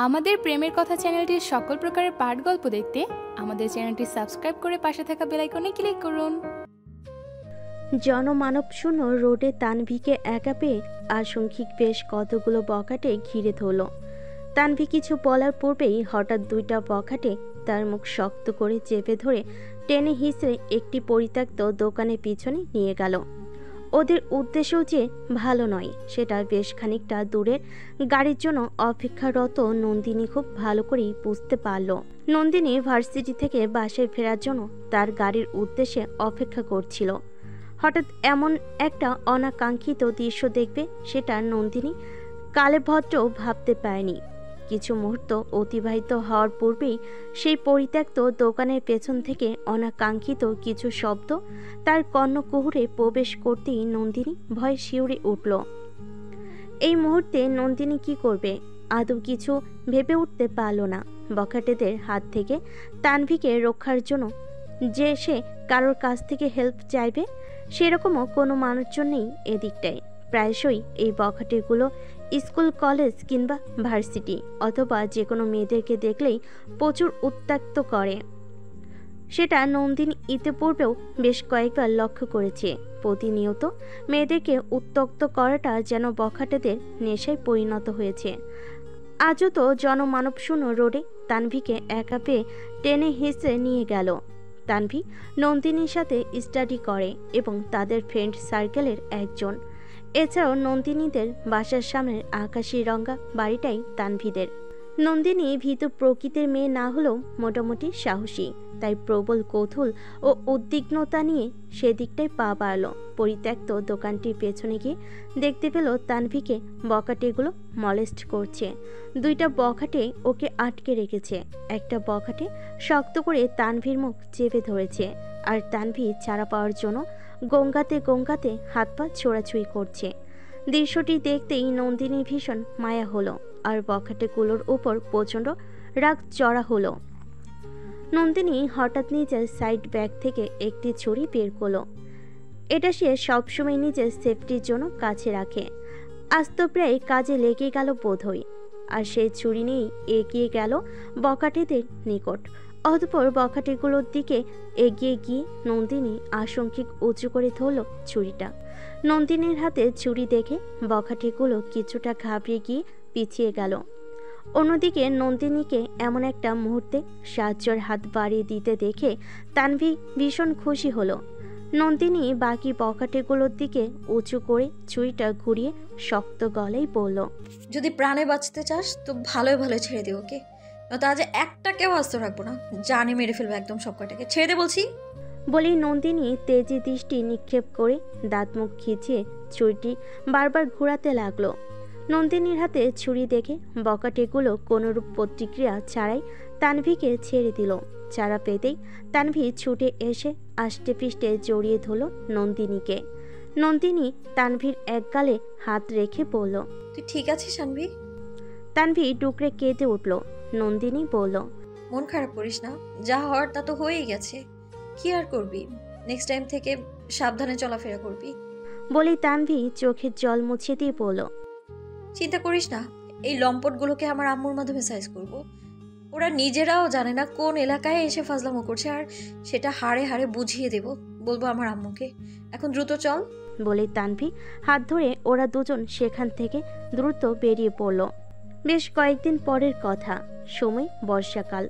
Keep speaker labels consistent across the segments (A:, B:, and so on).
A: আমাদের প্রেমের কথা চ্যানেলটির সকল প্রকারের পাঠ গল্প দেখতে আমাদের চ্যানেলটি সাবস্ক্রাইব করে পাশে থাকা বেল আইকনে ক্লিক করুন।
B: জনমানব শূন্য রোডে তানভীকে একা পেয়ে আশঙ্কিক বেশ কতগুলো বখাটে ঘিরে ধরল। তানভী কিছু বলার পূর্বেই হঠাৎ দুইটা বখাটে তার মুখ শক্ত করে চেপে ধরে টেনে হিঁচড়ে একটি পরিত্যক্ত দোকানের পিছনে নিয়ে গেল। ওদের উদ্দেশ্যও যে ভালো নয় সেটা বেশ খানিকটা দূরের গাড়ির জন্য অপেক্ষারত নন্দিনী খুব ভালো করেই বুঝতে পারল। নন্দিনী ভার্সিটি থেকে বাসায় ফেরার জন্য তার গাড়ির উদ্দেশ্যে অপেক্ষা করছিল। হঠাৎ এমন একটা অনাকাঙ্ক্ষিত দৃশ্য দেখবে সেটা নন্দিনী কালেভদ্র ভাবতে পারেনি। কিছু মুহূর্ত অতিবাহিত হওয়ার পূর্বেই সেই পরিত্যক্ত দোকানের পেছন থেকে অনাকাঙ্ক্ষিত কিছু শব্দ তার কর্ণকুহরে প্রবেশ করতেই নন্দিনী ভয়ে শিউরে উঠল। এই মুহূর্তে নন্দিনী কি করবে আদৌ কিছু ভেবে উঠতে পারল না। বখাটেদের হাত থেকে তানভীকে রক্ষার জন্য যে সে কারোর কাছ থেকে হেল্প চাইবে সেরকমও কোনো মানুষজন নেই এদিকটায়। প্রায়শই এই বখাটেগুলো স্কুল কলেজ কিংবা ভার্সিটি অথবা যে কোনো মেয়েদেরকে দেখলেই প্রচুর উত্ত্যক্ত করে। সেটা নন্দিনী ইতিপূর্বেও বেশ কয়েকবার লক্ষ্য করেছে। প্রতিনিয়ত মেয়েদেরকে উত্ত্যক্ত করাটা যেন বখাটেদের নেশায় পরিণত হয়েছে। আজও তো জনমানবশূন্য রোডে তানভীকে একা পেয়ে টেনে হিঁচড়ে নিয়ে গেল। তানভী নন্দিনীর সাথে স্টাডি করে এবং তাদের ফ্রেন্ড সার্কেলের একজন। এছাড়াও নন্দিনীদের বাসার সামনের আকাশি রঙা বাড়িটাই তানভীদের। নন্দিনী ভীতু প্রকৃতির মেয়ে না হলেও মোটামুটি সাহসী, তাই প্রবল কৌতূহল ও উদ্বিগ্নতা নিয়ে সেদিকটাই পা বাড়ল। পরিত্যক্ত দোকানটির পেছনে গিয়ে দেখতে পেল তানভীকে বখাটেগুলো মলেস্ট করছে। দুইটা বখাটে ওকে আটকে রেখেছে। একটা বখাটে শক্ত করে তানভীর মুখ চেপে ধরেছে, আর তানভী ছাড়া পাওয়ার জন্য গঙ্গাতে গঙ্গাতে হাত পা ছোড়াছুড়ি করছে। দৃশ্যটি দেখতেই নন্দিনীর ভীষণ মায়া হলো, আর বখাটেগুলোর উপর প্রচণ্ড রাগ চড়া হলো। নন্দিনী হঠাৎ নিজের সাইড ব্যাগ থেকে একটি ছুরি বের করলো। এটা সে সবসময় নিজের সেফটির জন্য কাছে রাখে। আজ তো প্রায় কাজে লেগে গেল বোধহয়। আর সেই ছুরি নিয়েই এগিয়ে গেল বখাটেদের নিকট। অতঃপর বখাটেগুলোর দিকে এগিয়ে গিয়ে নন্দিনী আশঙ্কিক উঁচু করে ধরল ছুরিটা। নন্দিনীর হাতে ছুরি দেখে বখাটেগুলো কিছুটা ঘাবড়ে গিয়ে পিছিয়ে গেল। অন্যদিকে নন্দিনীকে এমন একটা মুহূর্তে সাহায্যের হাত বাড়িয়ে দিতে দেখে তানভী ভীষণ খুশি হলো। নন্দিনী বাকি বখাটেগুলোর দিকে উঁচু করে ছুরিটা ঘুরিয়ে শক্ত গলায় বলল,
C: যদি প্রাণে বাঁচতে চাস তো ভালোই ভালো ছেড়ে দে ওকে, নয়তো আজ একটাকেও আস্ত রাখবো না, জানে মেরে ফেলবো একদম সব কটাকে, ছেড়ে দে বলছি।
B: বলেই নন্দিনী তেজি দৃষ্টি নিক্ষেপ করে দাঁত মুখ খিচিয়ে ছুরিটি বারবার ঘোরাতে লাগলো। নন্দিনীর হাতে ছুরি দেখে বখাটেগুলো কোনোরূপ প্রতিক্রিয়া ছাড়াই তানভীকে ছেড়ে দিল। ছাড়া পেতেই তানভী ছুটে এসে আষ্টে পিষ্টে জড়িয়ে ধরল নন্দিনীকে। নন্দিনী তানভীর এক গালে হাত রেখে বলল,
C: তুই ঠিক আছিস শানভি?
B: তানভী ডুকরে কেঁদে উঠল। নন্দিনী বলল,
C: মন খারাপ করিস না, যা হওয়ার তা তো হয়েই গেছে, কি আর করবি, নেক্সট টাইম থেকে সাবধানে চলাফেরা করবি।
B: বলেই তানভী চোখের জল মুছে দিয়ে বলল,
C: চিন্তা করিস না, এই লম্পটগুলোকে আমার আম্মুর মাধ্যমে সাইজ করব। ওরা নিজেরাও জানে না কোন এলাকায় এসে ফাজলামো করছে, আর সেটা হাড়ে হাড়ে বুঝিয়ে দেব, বলবো আমার আম্মুকে। এখন দ্রুত চল।
B: বলে তানভী হাত ধরে ওরা দুজন সেখান থেকে দ্রুত বেরিয়ে পড়ল। বেশ কয়েকদিন পরের কথা। সময় বর্ষাকাল।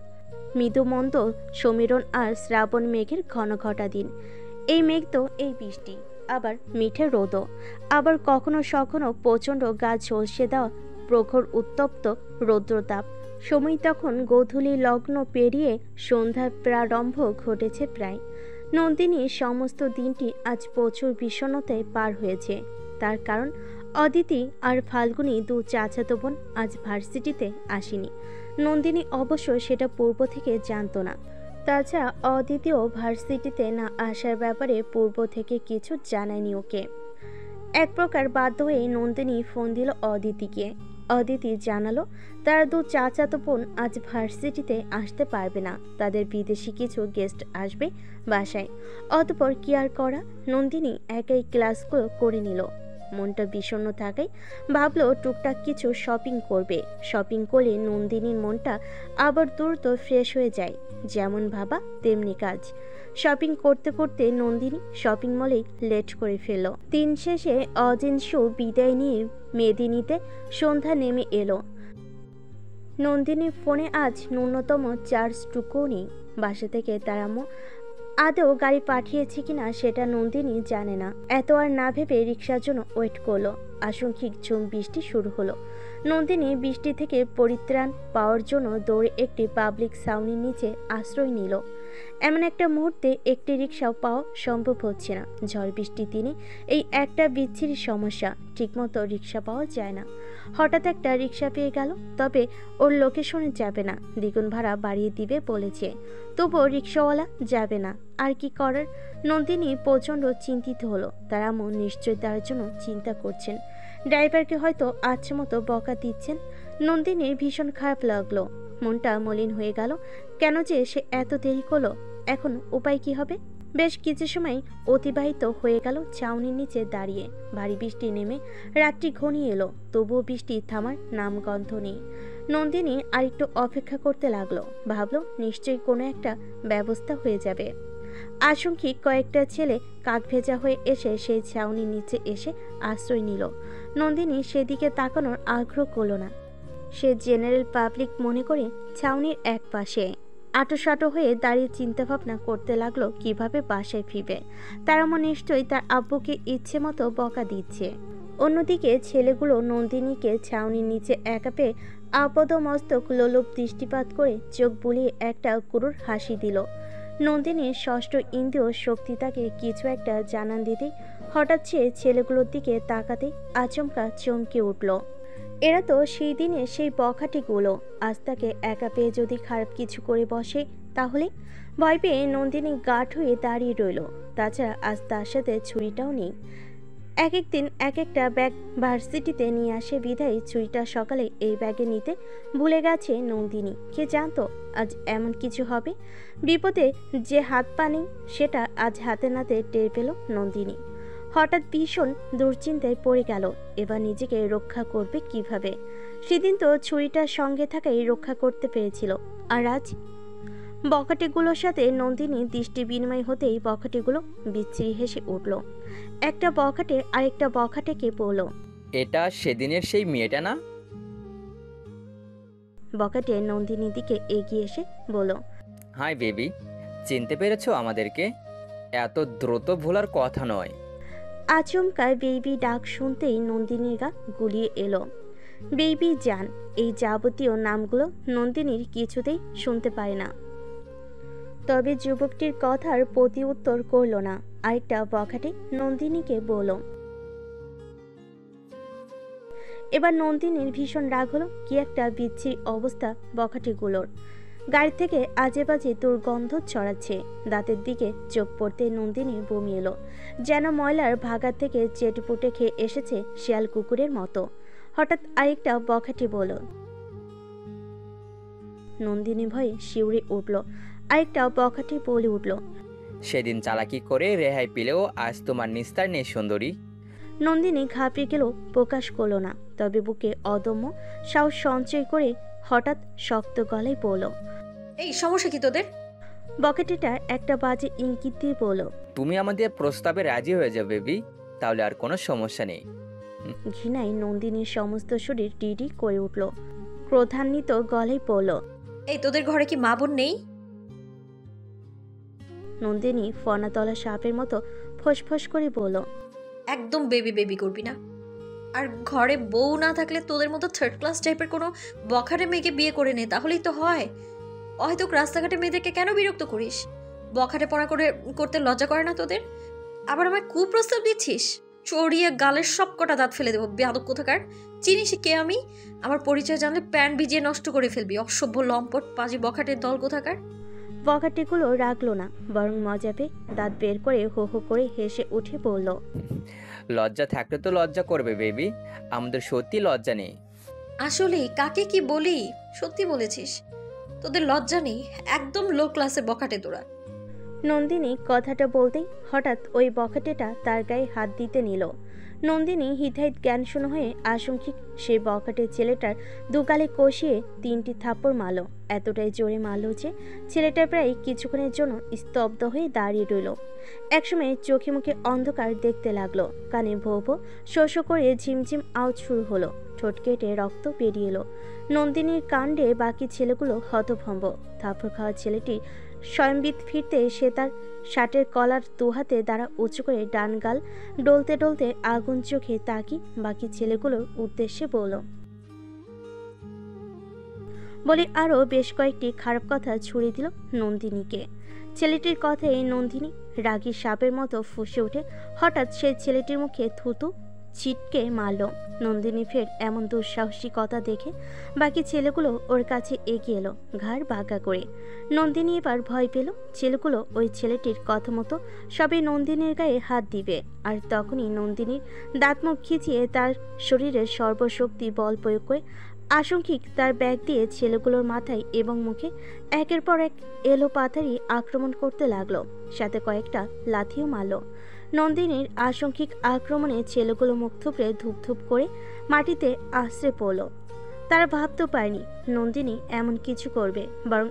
B: মৃদুমন্দ সমীরণ আর শ্রাবণ মেঘের ঘন ঘটা দিন। এই মেঘ তো এই বৃষ্টি, আবার মিঠে রোদও, আবার কখনো সখনো প্রচণ্ড গা ঝলসে দেওয়া প্রখর উত্তপ্ত রৌদ্রতাপ। সময় তখন গোধূলি লগ্ন পেরিয়ে সন্ধ্যার প্রারম্ভ ঘটেছে প্রায়। নন্দিনীর সমস্ত দিনটি আজ প্রচুর বিষণ্ণতায় পার হয়েছে। তার কারণ অদিতি আর ফাল্গুনী দু চাচাতো বোন আজ ভার্সিটিতে আসেনি। নন্দিনী অবশ্য সেটা পূর্ব থেকে জানতো না। তাছাড়া অদিতিও ভার্সিটিতে না আসার ব্যাপারে পূর্ব থেকে কিছু জানায়নি ওকে। এক প্রকার বাধ্য হয়ে নন্দিনী ফোন দিল অদিতিকে। অদিতি জানালো তার দু চাচাতো বোন আজ ভার্সিটিতে আসতে পারবে না, তাদের বিদেশি কিছু গেস্ট আসবে বাসায়। অতঃপর কি আর করা, নন্দিনী একাই ক্লাসগুলো করে নিল। মনটা বিষণ্ণ থাকায় ভাবলো টুকটাক কিছু শপিং করবে। শপিং করলে নন্দিনীর মনটা আবার দ্রুত ফ্রেশ হয়ে যায়। যেমন ভাবা তেমনি কাজ। শপিং করতে করতে নন্দিনী শপিং মলেই লেট করে ফেলল। দিন শেষে অজিনসু বিদায় নিয়ে মেদিনীতে সন্ধ্যা নেমে এলো। নন্দিনীর ফোনে আজ ন্যূনতম চার্জটুকুও নেই। বাসা থেকে তার আম্মু আদৌ গাড়ি পাঠিয়েছে কিনা সেটা নন্দিনী জানে না। এত আর না ভেবে রিক্সার জন্য ওয়েট করলো। আংশিক ঝুম বৃষ্টি শুরু হলো। নন্দিনী বৃষ্টি থেকে পরিত্রাণ পাওয়ার জন্য দৌড়ে একটি পাবলিক ছাউনির নিচে আশ্রয় নিল। এমন একটা মুহূর্তে একটি রিক্সাও পাওয়া সম্ভব হচ্ছে না। ঝড় বৃষ্টির দিনে এই একটা বিচ্ছিরি সমস্যা, ঠিকমতো রিক্সা পাওয়া যায় না। হঠাৎ একটা রিক্সা পেয়ে গেল, তবে ওর লোকেশনে যাবে না, দ্বিগুণ ভাড়া বাড়িয়ে দিবে বলেছে। তবুও রিক্সাওয়ালা যাবে না। আর কি করার? নন্দিনী প্রচণ্ড চিন্তিত হলো। তার আম্মু নিশ্চয়ই তার জন্য চিন্তা করছেন, ড্রাইভারকে হয়তো আচ্ছা মতো বকা দিচ্ছেন। নন্দিনীর ভীষণ খারাপ লাগলো, মনটা মলিন হয়ে গেল। কেন যে সে এত দেরি করলো? এখন উপায় কি হবে? বেশ কিছু সময় অতিবাহিত হয়ে গেল ছাউনির নিচে দাঁড়িয়ে। ভারী বৃষ্টি নেমে রাত্রি ঘনিয়ে এলো, তবুও বৃষ্টি থামার নামগন্ধ নেই। নন্দিনী আরেকটু অপেক্ষা করতে লাগলো। ভাবলো নিশ্চয়ই কোনো একটা ব্যবস্থা হয়ে যাবে। আংশিক কয়েকটা ছেলে কাক ভেজা হয়ে এসে সেই ছাউনির নিচে এসে আশ্রয় নিল। নন্দিনী সেদিকে তাকানোর আগ্রহ করলো না। সে জেনারেল পাবলিক মনে করে ছাউনির এক পাশে আটোসাটো হয়ে দাঁড়িয়ে চিন্তাভাবনা করতে লাগলো কিভাবে বাসায় ফিরবে। তার মনে নিশ্চয়ই তার আব্বুকে ইচ্ছে মতো বকা দিচ্ছে। অন্যদিকে ছেলেগুলো নন্দিনীকে ছাউনির নিচে একা পেয়ে আপাদমস্তক লোলুপ দৃষ্টিপাত করে চোখ বুলিয়ে একটা ক্রূর হাসি দিল। নন্দিনীর ষষ্ঠ ইন্দ্রিয় শক্তি তাকে কিছু একটা জানান দিতেই হঠাৎ সে ছেলেগুলোর দিকে তাকাতেই আচমকা চমকে উঠল। এরা তো সেই দিনে সেই বখাটেগুলো। আজ তাকে একা পেয়ে যদি খারাপ কিছু করে বসে তাহলে? ভয় পেয়ে নন্দিনী গাঢ় হয়ে দাঁড়িয়ে রইল। তাছাড়া আজ তার সাথে ছুরিটাও নেই। এক একদিন এক একটা ব্যাগ ভার্সিটিতে নিয়ে আসে বিধায় ছুরিটা সকালে এই ব্যাগে নিতে ভুলে গেছে নন্দিনী। কে জানতো আজ এমন কিছু হবে? বিপদে যে হাত পা নেই সেটা আজ হাতে নাতে টের পেল নন্দিনী। হঠাৎ ভীষণ দুশ্চিন্তায় পড়ে গেল। এবার নিজেকে রক্ষা করবে কিভাবে? সেদিন তো ছুরিটার সঙ্গে থাকাই রক্ষা করতে পেরেছিল, আর আজ? বখাটেগুলোর সাথে নন্দিনী দৃষ্টি বিনিময় হতেই বখাটেগুলো বিচ্ছিরি হেসে উঠল। একটা বখাটে আরেকটা বখাটেকে বলল,
D: এটা সেদিনের সেই মেয়েটা না?
B: বখাটে নন্দিনীর দিকে এগিয়ে এসে বলল,
D: হাই বেবি, চিনতে পেরেছো আমাদেরকে? এত দ্রুত ভোলার কথা নয়।
B: আচমকা বেবি ডাক শুনতেই নন্দিনীর গা গুলিয়ে এলো। বেবি জান, এই যাবতীয় নামগুলো নন্দিনীর কিছুতেই শুনতে পায় না। তবে যুবকটির কথার প্রতি উত্তর করল না। আরেকটা বখাটে নন্দিনীকে বলল। এবার নন্দিনীর ভীষণ রাগ হলো। কি একটা বিচ্ছিরি অবস্থা বখাটেগুলোর। গাড়ি থেকে আজে বাজে দুর্গন্ধ ছড়াচ্ছে। দাঁতের দিকে চোখ পড়তে নন্দিনীর বমি এলো, যেন ময়লার ভাগার থেকে চেটেপুটে খেয়ে এসেছে শিয়াল কুকুরের মতো। হঠাৎ আরেকটা বখাটে বলল। নন্দিনী ভয়ে শিউরে উঠল। আরেকটা বখাটে বলে উঠল,
D: সেদিন চালাকি করে রেহাই পেলেও আজ তোমার নিস্তার নেই সুন্দরী।
B: নন্দিনী ঘাবড়ে গেল, প্রকাশ করল না। তবে বুকে অদম্য সাহস সঞ্চয় করে হঠাৎ শক্ত গলায় বলল,
C: এই সমস্যা কি তোদের?
B: বকেটেটা একটা বাজে ইঙ্গিত দিয়ে বলল,
D: তুমি আমাদের প্রস্তাবে রাজি হয়ে যাবে বেবি, তাহলে আর কোনো সমস্যা নেই।
B: ঘৃণায় নন্দিনীর সমস্ত শরীর ডিডি করে উঠল। ক্রোধান্বিত গলায় বলল,
C: এই তোদের ঘরে কি মা বোন নেই?
B: নন্দিনী ফনাতলা সাপের মতো ফোঁস করে বলল,
C: একদম বেবি বেবি করবি না। আর ঘরে বউ না থাকলে তোদের মতো থার্ড ক্লাস টাইপের কোনো বখাটে মেয়েকে বিয়ে করে নে, তাহলেই তো হয়। হয়তো রাস্তাঘাটে মেয়েদেরকে কেন বিরক্ত করিস? বখাটে পড়া করতে লজ্জা করে না তোদের? আবার আমায় কুপ্রস্তাব দিচ্ছিস? চড়িয়ে গালের সব কটা দাঁত ফেলে দেবো বেয়াদব কোথাকার। চিনিস কে আমি? আমার পরিচয় জানলে প্যান্ট ভিজিয়ে নষ্ট করে ফেলবি, অসভ্য লম্পট পাজি বখাটের দল কোথাকার।
B: বখাটেগুলো রাগলো না, বরং মজা পেয়ে দাঁত বের করে হো হো করে হেসে উঠে বলল,
D: লজ্জা থাকলে তো লজ্জা করবে বেবি, আমাদের সত্যি লজ্জা নেই।
C: আসলে কাকে কি বলি? সত্যি বলেছিস, তোদের লজ্জা নেই। একদম লো ক্লাসের বখাটে তোরা।
B: নন্দিনী কথাটা বলতেই হঠাৎ ওই বখাটেটা তার গায়ে হাত দিতে নিল। নন্দিনী হিতাহিত জ্ঞানশূন্য হয়ে আশঙ্কিক সে বখাটে ছেলেটার দুগালে কষিয়ে 3টি থাপ্পড় মারল। এতটাই জোরে মারল যে ছেলেটা প্রায় কিছুক্ষণের জন্য স্তব্ধ হয়ে দাঁড়িয়ে রইল। একসময় চোখে মুখে অন্ধকার দেখতে লাগলো, কানে ভো ভো শো শো করে ঝিমঝিম আওয়াজ শুরু হলো, ঠোঁট কেটে রক্ত বেরিয়ে এলো। নন্দিনীর কাণ্ডে বাকি ছেলেগুলো হতভম্ব। থাপ্পড় খাওয়া ছেলেটি স্বয়ংবিদ ফিরতে সে তার শার্টের কলার দুহাতে দ্বারা উঁচু করে ডান গাল ডলতে ডলতে আগুন চোখে তাকি বাকি ছেলেগুলোর উদ্দেশ্যে বলে আরও বেশ কয়েকটি খারাপ কথা ছুড়ে দিল নন্দিনীকে। ছেলেটির কথায় নন্দিনী রাগী সাপের মতো ফুঁসে উঠে হঠাৎ সেই ছেলেটির মুখে থুতু ছিটকে মারল। নন্দিনী ফের এমন দুঃসাহসিকতা দেখে বাকি ছেলেগুলো ওর কাছে এগিয়ে এলো ঘাড় বাঁকা করে। নন্দিনী এবার ভয় পেল। ছেলেগুলো ওই ছেলেটির কথা মতো সবই নন্দিনীর গায়ে হাত দিবে, আর তখনই নন্দিনীর দাঁত মুখ খিচিয়ে তার শরীরের সর্বশক্তি বল প্রয়োগ করে আশঙ্কিক তার ব্যাগ দিয়ে ছেলেগুলোর মাথায় এবং মুখে একের পর এক এলোপাথারি আক্রমণ করতে লাগলো, সাথে কয়েকটা লাথিও মারল। নন্দিনীর আশঙ্কিক আক্রমণে ছেলেগুলো মুখ থুবড়ে ধূপ করে মাটিতে আশ্রে পড়ল। তারা ভাবতেও পারেনি নন্দিনী এমন কিছু করবে, বরং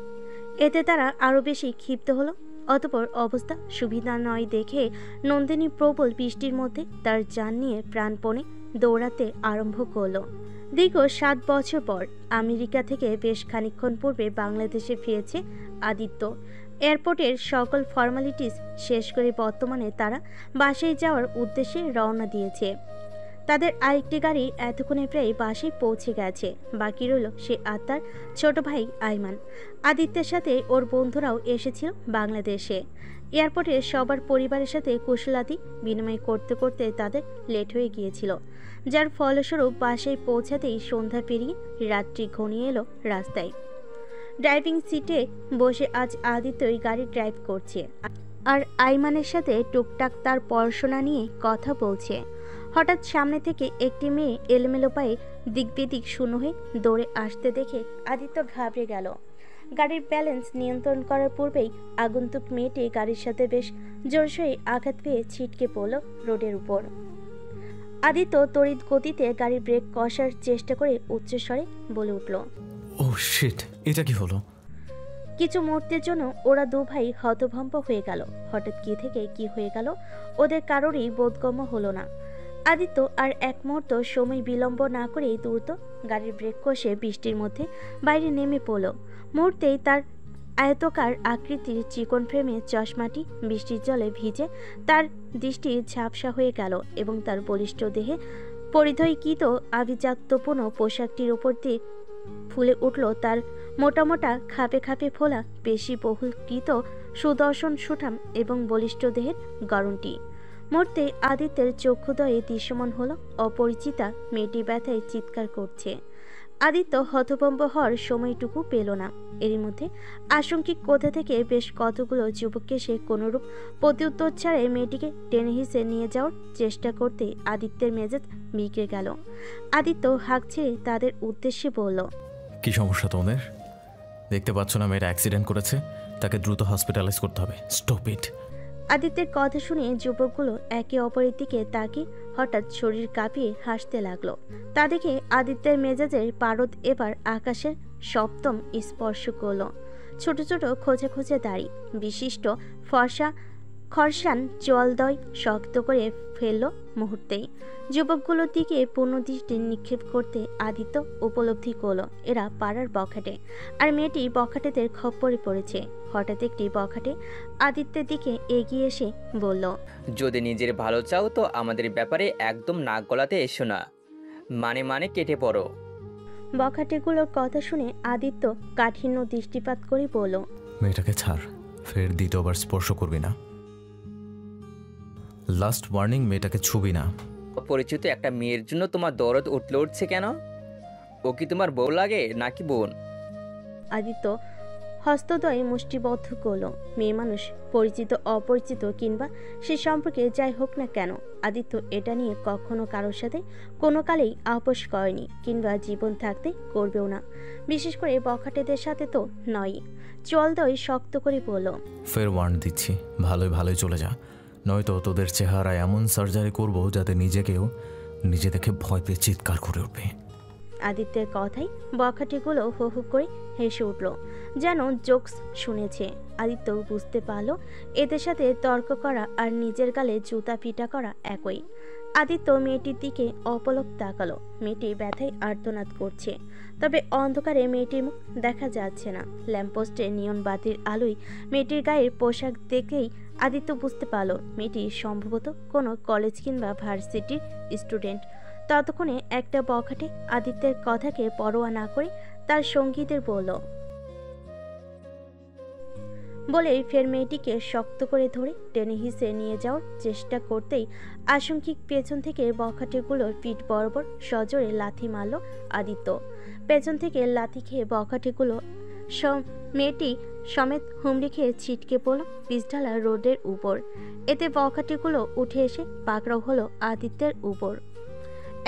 B: এতে তারা আরও বেশি ক্ষিপ্ত হলো। অতঃপর অবস্থা সুবিধা নয় দেখে নন্দিনী প্রবল বৃষ্টির মধ্যে তার যান নিয়ে প্রাণপণে দৌড়াতে আরম্ভ করলো। দীর্ঘ 7 বছর পর আমেরিকা থেকে বেশ খানিকক্ষণ পূর্বে বাংলাদেশে ফিরেছে আদিত্য। এয়ারপোর্টের সকল ফর্মালিটিস শেষ করে বর্তমানে তারা বাসায় যাওয়ার উদ্দেশ্যে রওনা দিয়েছে। তাদের আরেকটি গাড়ি এতক্ষণে প্রায় বাসায় পৌঁছে গেছে। বাকি রইল সে আর তার ছোট ভাই আইমান। আদিত্যের সাথে ওর বন্ধুরাও এসেছিল বাংলাদেশে। এয়ারপোর্টে সবার পরিবারের সাথে কুশলাদি বিনিময় করতে করতে তাদের লেট হয়ে গিয়েছিল, যার ফলস্বরূপ বাসায় পৌঁছাতেই সন্ধ্যা পেরিয়ে রাত্রি ঘনিয়ে এলো। রাস্তায় ড্রাইভিং সিটে বসে আজ আদিত্যই গাড়ি ড্রাইভ করছে, আর আইমানের সাথে টুকটাক তার পড়াশোনা নিয়ে কথা বলছে। হঠাৎ সামনে থেকে একটি মেয়ে এলোমেলো পায়ে দিকবিদিক শূন্য হয়ে দৌড়ে আসতে দেখে আদিত্য ঘাবড়ে গেল। গাড়ির ব্যালেন্স নিয়ন্ত্রণ করার পূর্বেই আগন্তুক মেয়েটি গাড়ির সাথে বেশ জোরসই আঘাত পেয়ে ছিটকে পড়ল রোডের উপর। আদিত্য তড়িৎ গতিতে গাড়ির ব্রেক কষার চেষ্টা করে উচ্চস্বরে বলে উঠল,
E: ও শিট, এটা কি হলো?
B: কিছু মুহূর্তের জন্য ওরা দু ভাই হতভম্ব হয়ে গেল। হঠাৎ কি থেকে কি হয়ে গেল ওদের কারোরই বোধগম্য হলো না। আদিত্য আর এক মুহূর্ত সময় বিলম্ব না করেই দ্রুত গাড়ির ব্রেক কষে বৃষ্টির মধ্যে বাইরে নেমে পড়ল। মুহূর্তেই তার আয়তকার আকৃতির চিকন ফ্রেমে চশমাটি বৃষ্টির জলে ভিজে তার দৃষ্টি ঝাপসা হয়ে গেল এবং তার বলিষ্ঠ দেহে পরিধয়কৃত আভিজাত্যপূর্ণ পোশাকটির উপর দিয়ে ফুলে উঠল তার মোটা মোটা খাপে খাপে ফোলা পেশি বহুলকৃত সুদর্শন সুঠাম এবং বলিষ্ঠ দেহের গড়নটি। মুহূর্তে আদিত্যের চক্ষুদয়ে দৃশ্যমান হলো অপরিচিতা মেয়েটি ব্যথায় চিৎকার করছে। আদিত্য হতভম্ব হওয়ার সময়টুকু পেল না। এরই মধ্যে আশঙ্কিক কোথা থেকে বেশ কতগুলো যুবককে সে কোনোরূপ প্রত্যুত্তর ছাড়াই মেয়েটিকে টেনে হিসে নিয়ে যাওয়ার চেষ্টা করতে আদিত্যের মেজাজ বিগড়ে গেল। আদিত্য হাঁক ছেড়ে তাদের উদ্দেশ্যে বলল,
E: কি সমস্যা তোমাদের? দেখতে পাচ্ছ না মেয়েটা অ্যাক্সিডেন্ট করেছে, তাকে দ্রুত হসপিটালাইজ করতে হবে। Stop it.
B: আদিত্যের কথা শুনে যুবকগুলো একে অপরের দিকে তাকিয়ে হঠাৎ শরীর কাঁপিয়ে হাসতে লাগলো। তা দেখে আদিত্যের মেজাজের পারদ এবার আকাশের সপ্তম স্পর্শ করল। ছোট ছোট খোঁজে খোঁজে দাড়ি বিশিষ্ট ফর্সা খরসান চোয়ালদয় শক্ত করে ফেলল মুহূর্তেই। যুবকগুলোর দিকে পূর্ণদৃষ্টি নিক্ষেপ করতে আদিত্য উপলব্ধি করল এরা পাড়ার বখাটে, আর মেয়েটি বখাটেদের খপ্পরে পড়েছে। হঠাৎ একটি বখাটে আদিত্যের দিকে এগিয়ে এসে বলল,
D: যদি নিজের ভালো চাও তো আমাদের ব্যাপারে একদম নাক গলাতে এসো না, মানে কেটে পড়ো।
B: বখাটেগুলোর কথা শুনে আদিত্য কাঠিন্য দৃষ্টিপাত করে বলল,
E: মেয়েটাকে ছাড়, ফের দ্বিতীয়বার স্পর্শ করবি না। লাস্ট ওয়ার্নিং, মেয়েটাকে ছুবি না।
D: অপরিচিত একটা মেয়ের জন্য তোমার দরদ উঠছে কেন? ও কি তোমার বউ লাগে নাকি বোন?
B: আদিত্য হস্তদ্বয়ে মুষ্টিবদ্ধ করল। মেয়ে মানুষ পরিচিত অপরিচিত কিংবা সে সম্পর্কে যাই হোক না কেন, আদিত্য এটা নিয়ে কখনো কারোর সাথে কোনো কালেই আপোষ করেনি কিংবা জীবন থাকতে করবেও না, বিশেষ করে বখাটেদের সাথে তো নয়। চলদয় শক্ত করে বলল,
E: ফের ওয়ার্ন দিচ্ছি, ভালোই ভালোই চলে যা, নয়তো তোদের চেহারায় এমন সার্জারি করব যাতে নিজেকেও নিজে দেখে ভয় পেয়ে চিৎকার করে উঠবে।
B: আদিত্যের কথাই বখাটেগুলো হু হু করে হেসে উঠল, যেন জোকস শুনেছে। আদিত্য বুঝতে পারল এদের সাথে তর্ক করা আর নিজের গালে জুতা পিটা করা একই। আদিত্য মেয়েটির দিকে অপলক তাকালো। মেয়েটি ব্যথায় আর্তনাদ করছে, তবে অন্ধকারে মেয়েটির মুখ দেখা যাচ্ছে না। ল্যাম্পপোস্টে নিয়ন বাতির আলোয় মেয়েটির গায়ের পোশাক দেখেই আদিত্য বুঝতে পারল মেয়েটি সম্ভবত কোনো কলেজ কিংবা ভার্সিটির স্টুডেন্ট। ততক্ষণে একটা বখাটে আদিত্যের কথাকে পরোয়া না করে তার সঙ্গীদের বলেই ফের মেয়েটিকে শক্ত করে ধরে টেনে হিসে নিয়ে যাওয়ার চেষ্টা করতেই আশঙ্কিক পেছন থেকে বখাটেগুলোর পিঠ বরাবর সজোরে লাথি মারল আদিত্য। পেছন থেকে লাথি খেয়ে বখাটেগুলো মেয়েটি সমেত হুমড়ি খেয়ে ছিটকে পড়ল পিচঢালা রোডের উপর। এতে বখাটেগুলো উঠে এসে পাকড়াও হলো আদিত্যের উপর।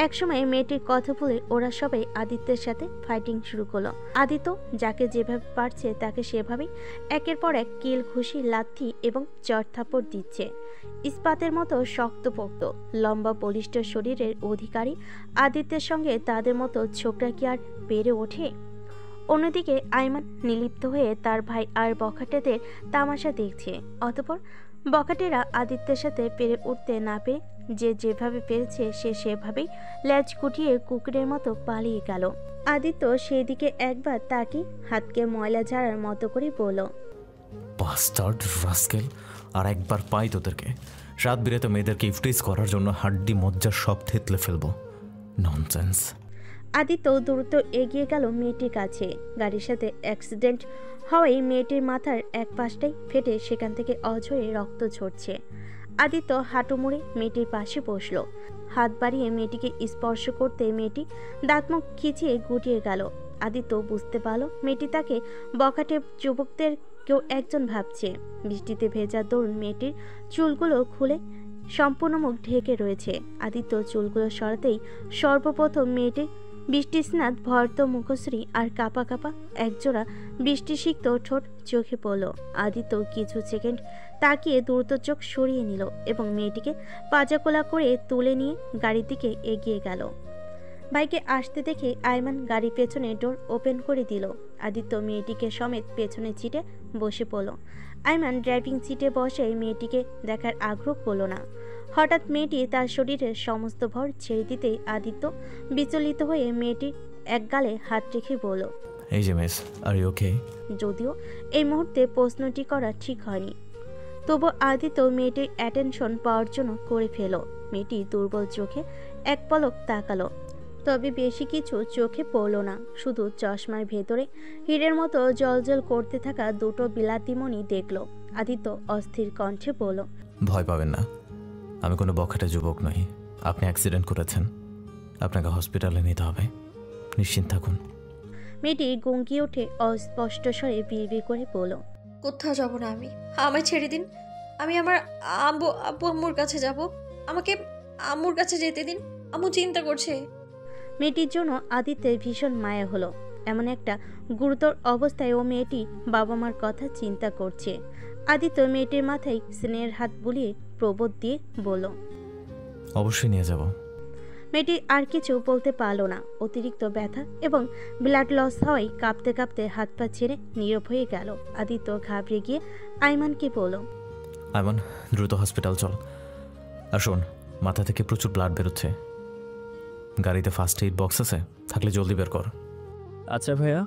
B: একসময় মেয়েটির কথা বলে ওরা সবাই আদিত্যের সাথে ফাইটিং শুরু করলো। আদিত্য যাকে যেভাবে পারছে তাকে সেভাবেই একের পর এক কিল ঘুষি লাথি এবং চড়থাপ্পড় দিচ্ছে। ইস্পাতের মতো শক্তপোক্ত লম্বা বলিষ্ঠ শরীরের অধিকারী আদিত্যের সঙ্গে তাদের মতো ছোকরা কি আর পেরে ওঠে? অন্যদিকে আইমান নিলিপ্ত হয়ে তার ভাই আর বখাটেদের তামাশা দেখছে। অতঃপর বখাটেরা আদিত্যের সাথে পেরে উঠতে না পেরে যে যেভাবে পেরেছে সে সেভাবেই ল্যাজ গুটিয়ে কুকুরের মতো পালিয়ে গেল। আদিত্য সেই দিকে একবার তাকিয়ে হাতকে ময়লা ঝাড়ার মতো করে বলল,
E: বাস্টার্ড রাস্কেল, আর একবার পাই তোদেরকে রাত বিরেতে মেয়েদেরকে ইফটিজ করার জন্য হাড্ডি মজ্জার সব থেতলে ফেলবো। ননসেন্স।
B: আদিত্য দ্রুত এগিয়ে গেল মেয়েটির কাছে। গাড়ির সাথে অ্যাক্সিডেন্ট হওয়ায় মেয়েটির মাথার এক পাশটাই ফেটে সেখান থেকে অঝরে রক্ত ঝরছে। আদিত্য হাঁটু মুড়ে মেয়েটির পাশে বসলো। হাত বাড়িয়ে মেয়েটিকে স্পর্শ করতে মেয়েটি দাঁতমুখ খিচিয়ে গুটিয়ে গেল। আদিত্য বুঝতে পারল মেয়েটি তাকে বখাটে যুবকদের কেউ একজন ভাবছে। বৃষ্টিতে ভেজা দরুন মেয়েটির চুলগুলো খুলে সম্পূর্ণ মুখ ঢেকে রয়েছে। আদিত্য চুলগুলো সরাতেই সর্বপ্রথম মেয়েটির বৃষ্টিস্নাত ভর্ত মুখশ্রী আর কাপা কাপা একজোড়া বৃষ্টিসিক্ত ঠোঁট চোখে পড়ল। আদিত্য কিছু সেকেন্ড তাকিয়ে দ্রুত চোখ সরিয়ে নিল এবং মেয়েটিকে পাজাকোলা করে তুলে নিয়ে গাড়ির দিকে এগিয়ে গেল। বাইকে আসতে দেখে আইমান গাড়ি পেছনে ডোর ওপেন করে দিল। আদিত্য মেয়েটিকে সমেত পেছনে সিটে বসে পড়ল। আইমান ড্রাইভিং সিটে বসে মেয়েটিকে দেখার আগ্রহ করল না। হঠাৎ মেয়েটি তার শরীরের সমস্ত ভর ছেড়ে দিতেই আদিত্য বিচলিত হয়ে মেয়েটির এক গালে হাত রেখে বলল,
E: এই যে মিস, আর ইউ ওকে?
B: যদিও এই মুহূর্তে প্রশ্নটি করা ঠিক হয়নি, তবু আদিত্য মেয়েটির অ্যাটেনশন পাওয়ার জন্য করে ফেল। মেয়েটি দুর্বল চোখে এক পলক তাকালো, তবে বেশি কিছু চোখে পড়ল না। শুধু চশমার ভেতরে হীরের মতো জলজল করতে থাকা দুটো বিলাতিমণি দেখল। আদিত্য অস্থির কণ্ঠে বলল,
E: ভয় পাবেন না, আমি কোনো বখাটে যুবক নই। আপনি অ্যাক্সিডেন্ট করেছেন, আপনাকে হসপিটালে নিতে হবে, নিশ্চিন্ত থাকুন।
B: মেয়েটি গুঙ্গিয়ে উঠে অস্পষ্ট স্বরে বিড়বিড় করে বলল,
C: কোথাও যাব না আমি, আমায় ছেড়ে দিন। আমি আমার আব্বু আম্মুর কাছে যাব, আমাকে আম্মুর কাছে যেতে দিন, আম্মু চিন্তা করছে।
B: মেয়েটির জন্য আদিত্যের ভীষণ মায়া হলো। এমন একটা গুরুতর অবস্থায় ও মেয়েটি বাবা মার কথা চিন্তা করছে। আদিত্য মেয়েটির মাথায় স্নেহের হাত বুলিয়ে প্রবোধ দিয়ে বলল,
E: অবশ্যই নিয়ে যাব।
B: মেয়েটি আর কিছু বলতে পারল না। অতিরিক্ত ব্যথা এবং ব্লাড লস হওয়ায় কাঁপতে কাঁপতে হাত পা ছেড়ে নীরব হয়ে গেল। আদিত্য ঘাবড়ে গিয়ে আইমানকে বলল,
E: আইমান, দ্রুত হসপিটাল চল। আর শোন, মাথা থেকে প্রচুর ব্লাড বেরোচ্ছে, গাড়িতে ফার্স্ট এইড বক্স আছে, থাকলে জলদি বের কর।
F: আচ্ছা ভাইয়া।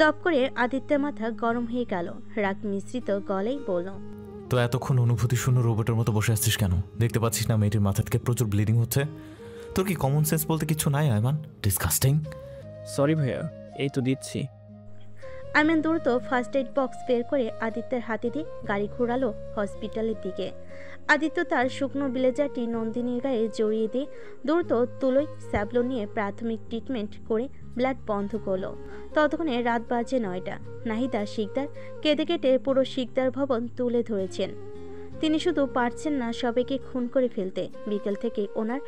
B: দপ করে আদিত্যের মাথা গরম হয়ে গেল। রাগ মিশ্রিত গলায় বলল,
E: তো এতক্ষণ অনুভূতি শূন্য রোবটের মতো বসে আসছিস কেন? দেখতে পাচ্ছিস না মেয়েটির মাথা থেকে প্রচুর ব্লিডিং হচ্ছে? তোর কি কমন সেন্স বলতে কিছু নাই আইমান? ডিসকাস্টিং।
F: সরি ভাইয়া, এই তো দিচ্ছি।
B: আইমান দ্রুত ফার্স্ট এইড বক্স বের করে আদিত্যের হাতে দিয়ে গাড়ি ঘোরালো হসপিটালের দিকে। আদিত্য তার শুকনো ব্লেজারটি নন্দিনীর গায়ে জড়িয়ে দিয়ে দ্রুত তুলোয় স্যাবলো নিয়ে প্রাথমিক ট্রিটমেন্ট করে ব্লাড বন্ধ করলো। ততক্ষণে রাত বাজে 9টা। নাহিদা শিকদার কেঁদে কেটে পুরো শিকদার ভবন তুলে ধরেছেন। তিনি শুধু পারছেন না সবাইকে খুন করে ফেলতে। বিকেল থেকে ওনার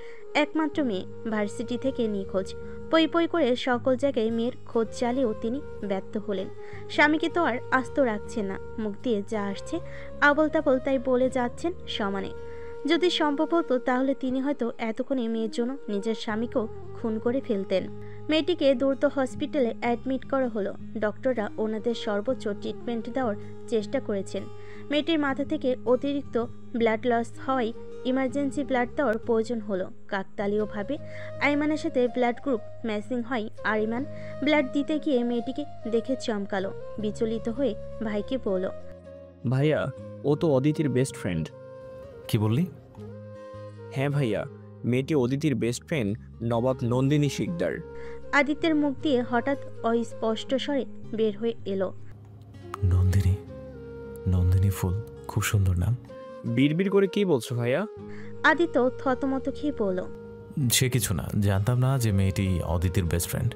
B: একমাত্র মেয়ে ভার্সিটি থেকে নিখোঁজ। পই পই করে সকল জায়গায় মেয়ের খোঁজ চালিয়েও তিনি ব্যর্থ হলেন। স্বামীকে তো আর আস্ত রাখছেন না, মুখ দিয়ে যা আসছে আবল তাবল তাই বলে যাচ্ছেন সমানে। যদি সম্ভব হতো তাহলে তিনি হয়তো এতক্ষণে মেয়ের জন্য নিজের স্বামীকেও খুন করে ফেলতেন। মেয়েটিকে দ্রুত হসপিটালে অ্যাডমিট করা হলো। ডক্টররা ওনাদের সর্বোচ্চ ট্রিটমেন্ট দেওয়ার চেষ্টা করেছেন। মেয়েটির মাথা থেকে অতিরিক্ত ব্লাড লস হওয়ায় ইমার্জেন্সি ব্লাড দেওয়ার প্রয়োজন হলো। কাকতালীয়ভাবে আইমানের সাথে ব্লাড গ্রুপ ম্যাচিং হয়। আরিমান ব্লাড দিতে গিয়ে মেয়েটিকে দেখে চমকালো। বিচলিত হয়ে ভাইকে বলল,
F: ভাইয়া, ও তো অদিতির বেস্ট ফ্রেন্ড।
E: কি বললি?
F: হ্যাঁ ভাইয়া, মেয়েটি অদিতির বেস্ট ফ্রেন্ড নবাব নন্দিনী শিকদার।
B: আদিত্যের মুখ দিয়ে হঠাৎ অস্পষ্ট স্বরে বের হয়ে এলো,
E: নন্দিনী। নন্দিনী ফুল, খুব সুন্দর নাম।
F: বিড়বিড় করে কি বলছো ভাইয়া?
B: আদিত্য থতমত খেয়ে বলল,
E: সে কিছু না, জানতাম না যে মেয়েটি অদিতির বেস্ট ফ্রেন্ড।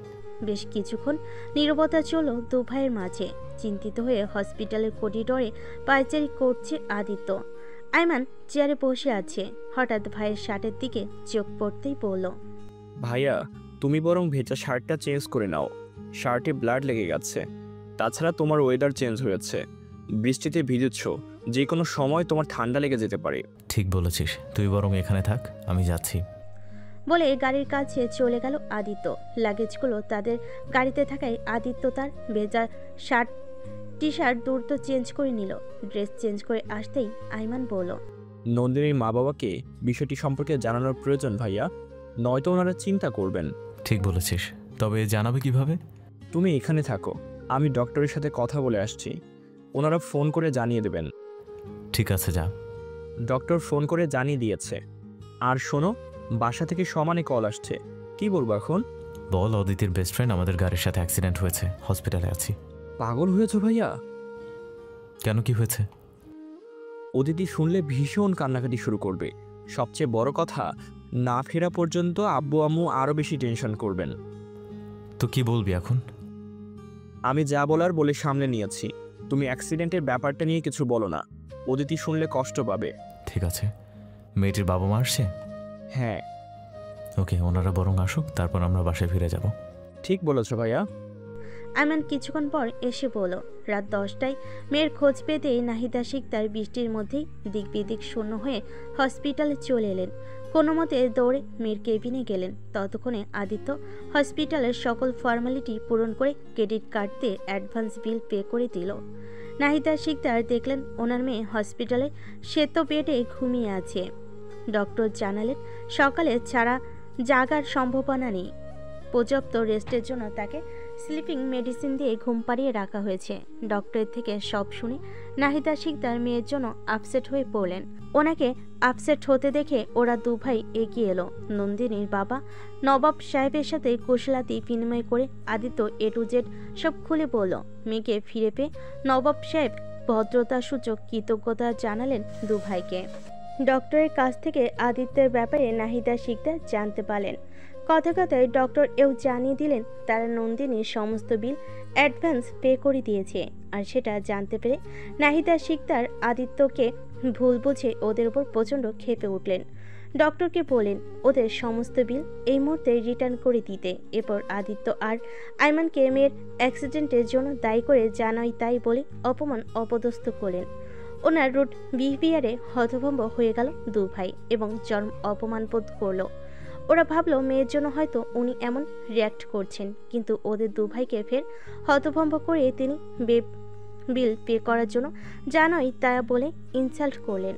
B: বেশ কিছুক্ষণ নীরবতা চলল দু ভাইয়ের মাঝে। চিন্তিত হয়ে হসপিটালের করিডোরে পায়চারি করছে আদিত্য। আইমান চেয়ারে বসে আছে। হঠাৎ ভাইয়ের শার্টের দিকে চোখ পড়তেই বলল,
F: ভাইয়া, তুমি বরং ভেজা শার্টটা চেঞ্জ করে নাও, শার্টে ব্লাড লেগে গেছে। তাছাড়া তোমার ওয়েদার চেঞ্জ হয়েছে, বৃষ্টিতে ভিজেছ, যে কোনো সময় তোমার ঠান্ডা লেগে যেতে পারে।
E: ঠিক বলেছিস, তুই বরং এখানে থাক, আমি যাচ্ছি।
B: বলে গাড়ির কাছে চলে গেল আদিত্য। লাগেজগুলো তাদের গাড়িতে থাকায় আদিত্য তার ভেজা শার্ট টি শার্ট দ্রুত চেঞ্জ করে নিল। ড্রেস চেঞ্জ করে আসতেই আইমান বলল,
F: নন্দিনীর মা বাবাকে বিষয়টি সম্পর্কে জানানোর প্রয়োজন ভাইয়া, নয়তো ওনারা চিন্তা করবেন।
E: ঠিক বলেছিস, তবে জানাবে কিভাবে?
F: তুমি এখানে থাকো, আমি ডক্টরের সাথে কথা বলে আসছি, ওনারা ফোন করে জানিয়ে দেবেন।
E: ঠিক আছে, যা।
F: ডক্টর ফোন করে জানিয়ে দিয়েছে। আর শোনো, বাসা থেকে সমানে কল আসছে, কি বলবো এখন?
E: বল, অদিতির বেস্ট ফ্রেন্ড আমাদের গাড়ির সাথে অ্যাক্সিডেন্ট হয়েছে, হসপিটালে আছি।
F: পাগল হয়েছো ভাইয়া?
E: কেন, কি হয়েছে?
F: অদিতি শুনলে ভীষণ কান্নাকাটি শুরু করবে। সবচেয়ে বড় কথা, না ফেরা পর্যন্ত আব্বু আম্মু আরও বেশি টেনশন করবেন।
E: তো কি বলবি এখন?
F: আমি যা বলার বলে সামনে নিয়েছি, তুমি অ্যাক্সিডেন্টের ব্যাপারটা নিয়ে কিছু বলো না, অদিতি শুনলে কষ্ট পাবে।
E: ঠিক আছে। মেয়েটির বাবা মা আসছে?
F: হ্যাঁ।
E: ওকে, ওনারা বরং আসুক, তারপর আমরা বাসায় ফিরে যাব।
F: ঠিক বলেছো ভাইয়া।
B: আইমান কিছুক্ষণ পর এসে বলল, রাত 10টায় মেয়ের খোঁজ পেতেই নাহিদা শিকদার বৃষ্টির মধ্যেই দিক বিদিক শূন্য হয়ে হসপিটালে চলে এলেন। কোনো মতে দৌড়ে মেয়ের কেবিনে গেলেন। ততক্ষণে আদিত্য হসপিটালের সকল ফর্মালিটি পূরণ করে ক্রেডিট কার্ড দিয়ে অ্যাডভান্স বিল পে করে দিল। নাহিদা শিকদার দেখলেন ওনার মেয়ে হসপিটালে শ্বেত বেডে ঘুমিয়ে আছে। ডক্টর জানালেন সকালে ছাড়া জাগার সম্ভাবনা নেই, পর্যাপ্ত রেস্টের জন্য তাকে স্লিপিং মেডিসিন দিয়ে ঘুম পাড়িয়ে রাখা হয়েছে। ডক্টরের থেকে সব শুনে নাহিদা শিকদার মেয়ের জন্য আপসেট হয়ে পড়লেন। ওনাকে আপসেট হতে দেখে ওরা দু ভাই এগিয়ে এলো। নন্দিনীর বাবা নবাব সাহেবের সাথে কুশলাতি বিনিময় করে আদিত্য এ টু জেড সব খুলে বলল। মেয়েকে ফিরে পেয়ে নবাব সাহেব ভদ্রতা সূচক কৃতজ্ঞতা জানালেন দু ভাইকে। ডক্টরের কাছ থেকে আদিত্যের ব্যাপারে নাহিদা শিকদার জানতে পারলেন। কথায় কথায় ডক্টর এও জানিয়ে দিলেন তারা নন্দিনীর সমস্ত বিল অ্যাডভান্স পে করে দিয়েছে। আর সেটা জানতে পেরে নাহিদা শিকদার আদিত্যকে ভুল বুঝে ওদের উপর প্রচণ্ড ক্ষেপে উঠলেন। ডক্টরকে বলেন ওদের সমস্ত বিল এই মুহূর্তে রিটার্ন করে দিতে। এরপর আদিত্য আর আইমানকে মেয়ের অ্যাক্সিডেন্টের জন্য দায়ী করে জানাই তাই বলে অপমান অপদস্থ করলেন। ওনার রুট বিহেভিয়ারে হতভম্ব হয়ে গেল দু ভাই এবং চরম অপমান বোধ করলো। ওরা ভাবলো মেয়ের জন্য হয়তো উনি এমন রিয়্যাক্ট করছেন, কিন্তু ওদের দু ভাইকে ফের হতভম্ব করে তিনি বিল পে করার জন্য জানোই তা বলে ইনসাল্ট করলেন।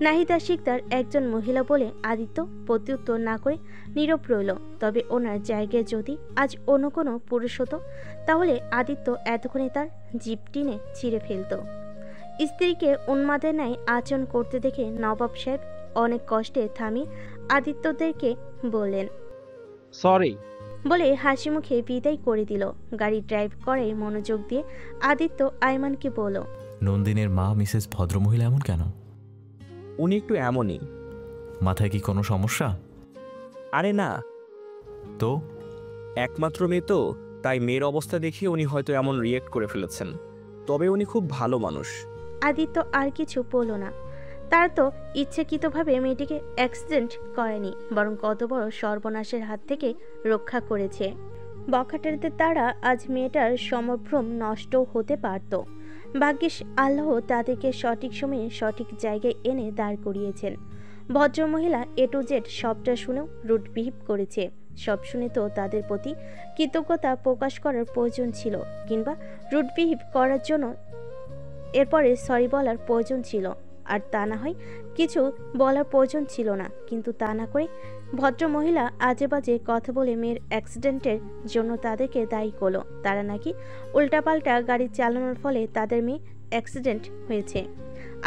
B: নাহিদা শিকদার একজন মহিলা বলে আদিত্য প্রত্যুত্তর না করে নীরব রইল। তবে ওনার জায়গায় যদি আজ অন্য কোনো পুরুষ হতো তাহলে আদিত্য এতক্ষণে তার জিভ টিনে ছিঁড়ে ফেলত। স্ত্রীকে উন্মাদের ন্যায় আচরণ করতে দেখে নবাব সাহেব অনেক কষ্টে থামিয়ে আদিত্যদেরকে বললেন
G: সরি
B: বলে হাসি মুখে বিদায় করে দিল। গাড়ি ড্রাইভ করে মনোযোগ দিয়ে আদিত্য আইমানকে বলল,
E: নন্দিনীর মা মিসেস ভদ্রমহিলা এমন কেন?
F: উনি একটু এমনই।
E: মাথায় কি কোনো সমস্যা?
F: আরে না,
E: তো
F: একমাত্র মেয়ে তো, তাই মেয়ের অবস্থা দেখে উনি হয়তো এমন রিয়েক্ট করে ফেলেছেন। তবে উনি খুব ভালো মানুষ।
B: আদিত্য আর কিছু বলল না। তারা তো ইচ্ছাকৃতভাবে মেয়েটিকে অ্যাক্সিডেন্ট করেনি, বরং কত বড় সর্বনাশের হাত থেকে রক্ষা করেছে। বখাটেতে তারা আজ মেয়েটার সমভ্রম নষ্ট হতে পারত। ভাগ্যিস আল্লাহ তাদেরকে সঠিক সময়ে সঠিক জায়গায় এনে দাঁড় করিয়েছেন। ভদ্রমহিলা A to Z সবটা শুনেও রুড বিহেভ করেছে। সব শুনে তো তাদের প্রতি কৃতজ্ঞতা প্রকাশ করার প্রয়োজন ছিল, কিংবা রুড বিহেভ করার জন্য এরপরে সরি বলার প্রয়োজন ছিল, আর তা না হয় কিছু বলার প্রয়োজন ছিল না। কিন্তু তা না করে ভদ্রমহিলা আজে বাজে কথা বলে মেয়ের অ্যাক্সিডেন্টের জন্য তাদেরকে দায়ী করলো। তারা নাকি উল্টাপাল্টা গাড়ি চালানোর ফলে তাদের মেয়ে অ্যাক্সিডেন্ট হয়েছে,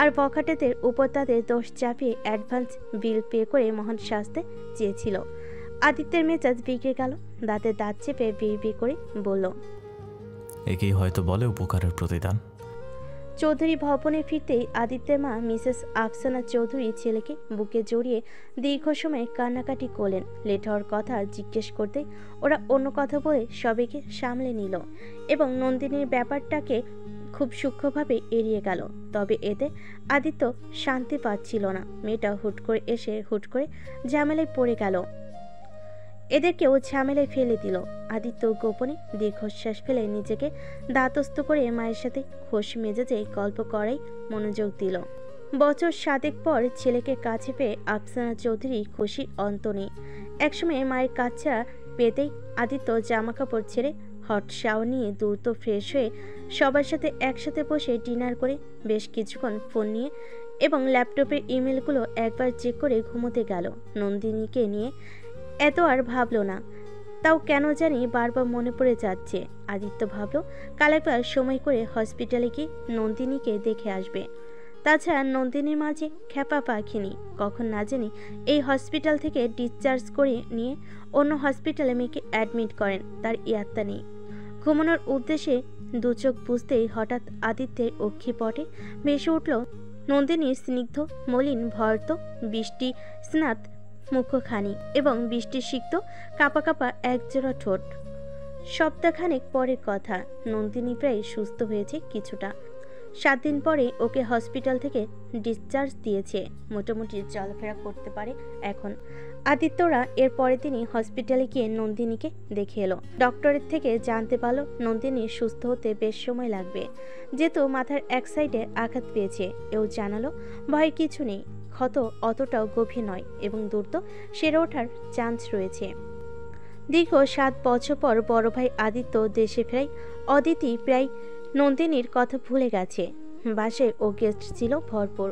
B: আর বখাটেদের উপর তাদের দোষ চাপিয়ে অ্যাডভান্স বিল পে করে মহান শাস্তি চেয়েছিল। আদিত্যের মেজাজ বিগড়ে গেল। দাঁতে দাঁত চেপে বিড়বিড় করে বলল,
E: একেই হয়তো বলে উপকারের প্রতিদান।
B: চৌধুরী ভবনে ফিরতেই আদিত্যের মা মিসেস আফসানা চৌধুরী ছেলেকে বুকে জড়িয়ে দীর্ঘ সময় কান্নাকাটি করলেন। লেট হওয়ার কথা জিজ্ঞেস করতে ওরা অন্য কথা বলে সবাইকে সামলে নিল এবং নন্দিনীর ব্যাপারটাকে খুব সূক্ষ্মভাবে এড়িয়ে গেল। তবে এতে আদিত্য শান্তি পাচ্ছিল না। মেয়েটা হুট করে এসে হুট করে ঝামেলায় পড়ে গেল, এদেরকেও ঝামেলায় ফেলে দিল। আদিত্য গোপনে দীর্ঘশ্বাস ফেলে নিজেকে দাঁতস্থ করে মায়ের সাথে খোশ মেজাজে গল্প করাই মনোযোগ দিল। বছর 7 পর ছেলেকে কাছে পেয়ে আফসানা চৌধুরী খুশি অন্ত নেই। একসময় মায়ের কাছে পেতেই আদিত্য জামা কাপড় ছেড়ে হট শাওয়ার নিয়ে দ্রুত ফ্রেশ হয়ে সবার সাথে একসাথে বসে ডিনার করে বেশ কিছুক্ষণ ফোন নিয়ে এবং ল্যাপটপের ইমেলগুলো একবার চেক করে ঘুমোতে গেল। নন্দিনীকে নিয়ে এত আর ভাবলো না, তাও কেন জানি বারবার মনে পড়ে যাচ্ছে। আদিত্য ভাবলো কাল একবার সময় করে হসপিটালে গিয়ে নন্দিনীকে দেখে আসবে। তাছাড়া নন্দিনীর মাঝে খ্যাপা পাখিনি, কখন না জানি এই হসপিটাল থেকে ডিসচার্জ করে নিয়ে অন্য হসপিটালে মেয়েকে অ্যাডমিট করেন, তার ইয়াত্তা নেই। ঘুমানোর উদ্দেশ্যে দু চোখ বুঝতেই হঠাৎ আদিত্যের অক্ষিপটে ভেসে উঠল নন্দিনীর স্নিগ্ধ মলিন ভর্ত বৃষ্টি স্নাত মুখখানি এবং বৃষ্টি সিক্ত কাপা কাপা একজোড়া ঠোঁট। সপ্তাহখানেক পরের কথা, নন্দিনী প্রায় সুস্থ হয়েছে কিছুটা। 7 দিন পরে ওকে হসপিটাল থেকে ডিসচার্জ দিয়েছে, মোটামুটি চলাফেরা করতে পারে এখন। আদিত্যরা এর পরের দিনই হসপিটালে গিয়ে নন্দিনীকে দেখে এলো। ডক্টরের থেকে জানতে পারলো নন্দিনী সুস্থ হতে বেশ সময় লাগবে, যেহেতু মাথার এক সাইডে আঘাত পেয়েছে। এও জানালো ভয় কিছু নেই, ক্ষত অতটাও গভীর নয় এবং দ্রুত সেরে ওঠার চান্স রয়েছে। দীর্ঘ 7 বছর পর বড় ভাই আদিত্য দেশে ফেরায় অদিতি প্রায় নন্দিনীর কথা ভুলে গেছে। বাসায় ও গেস্ট ছিল ভরপুর।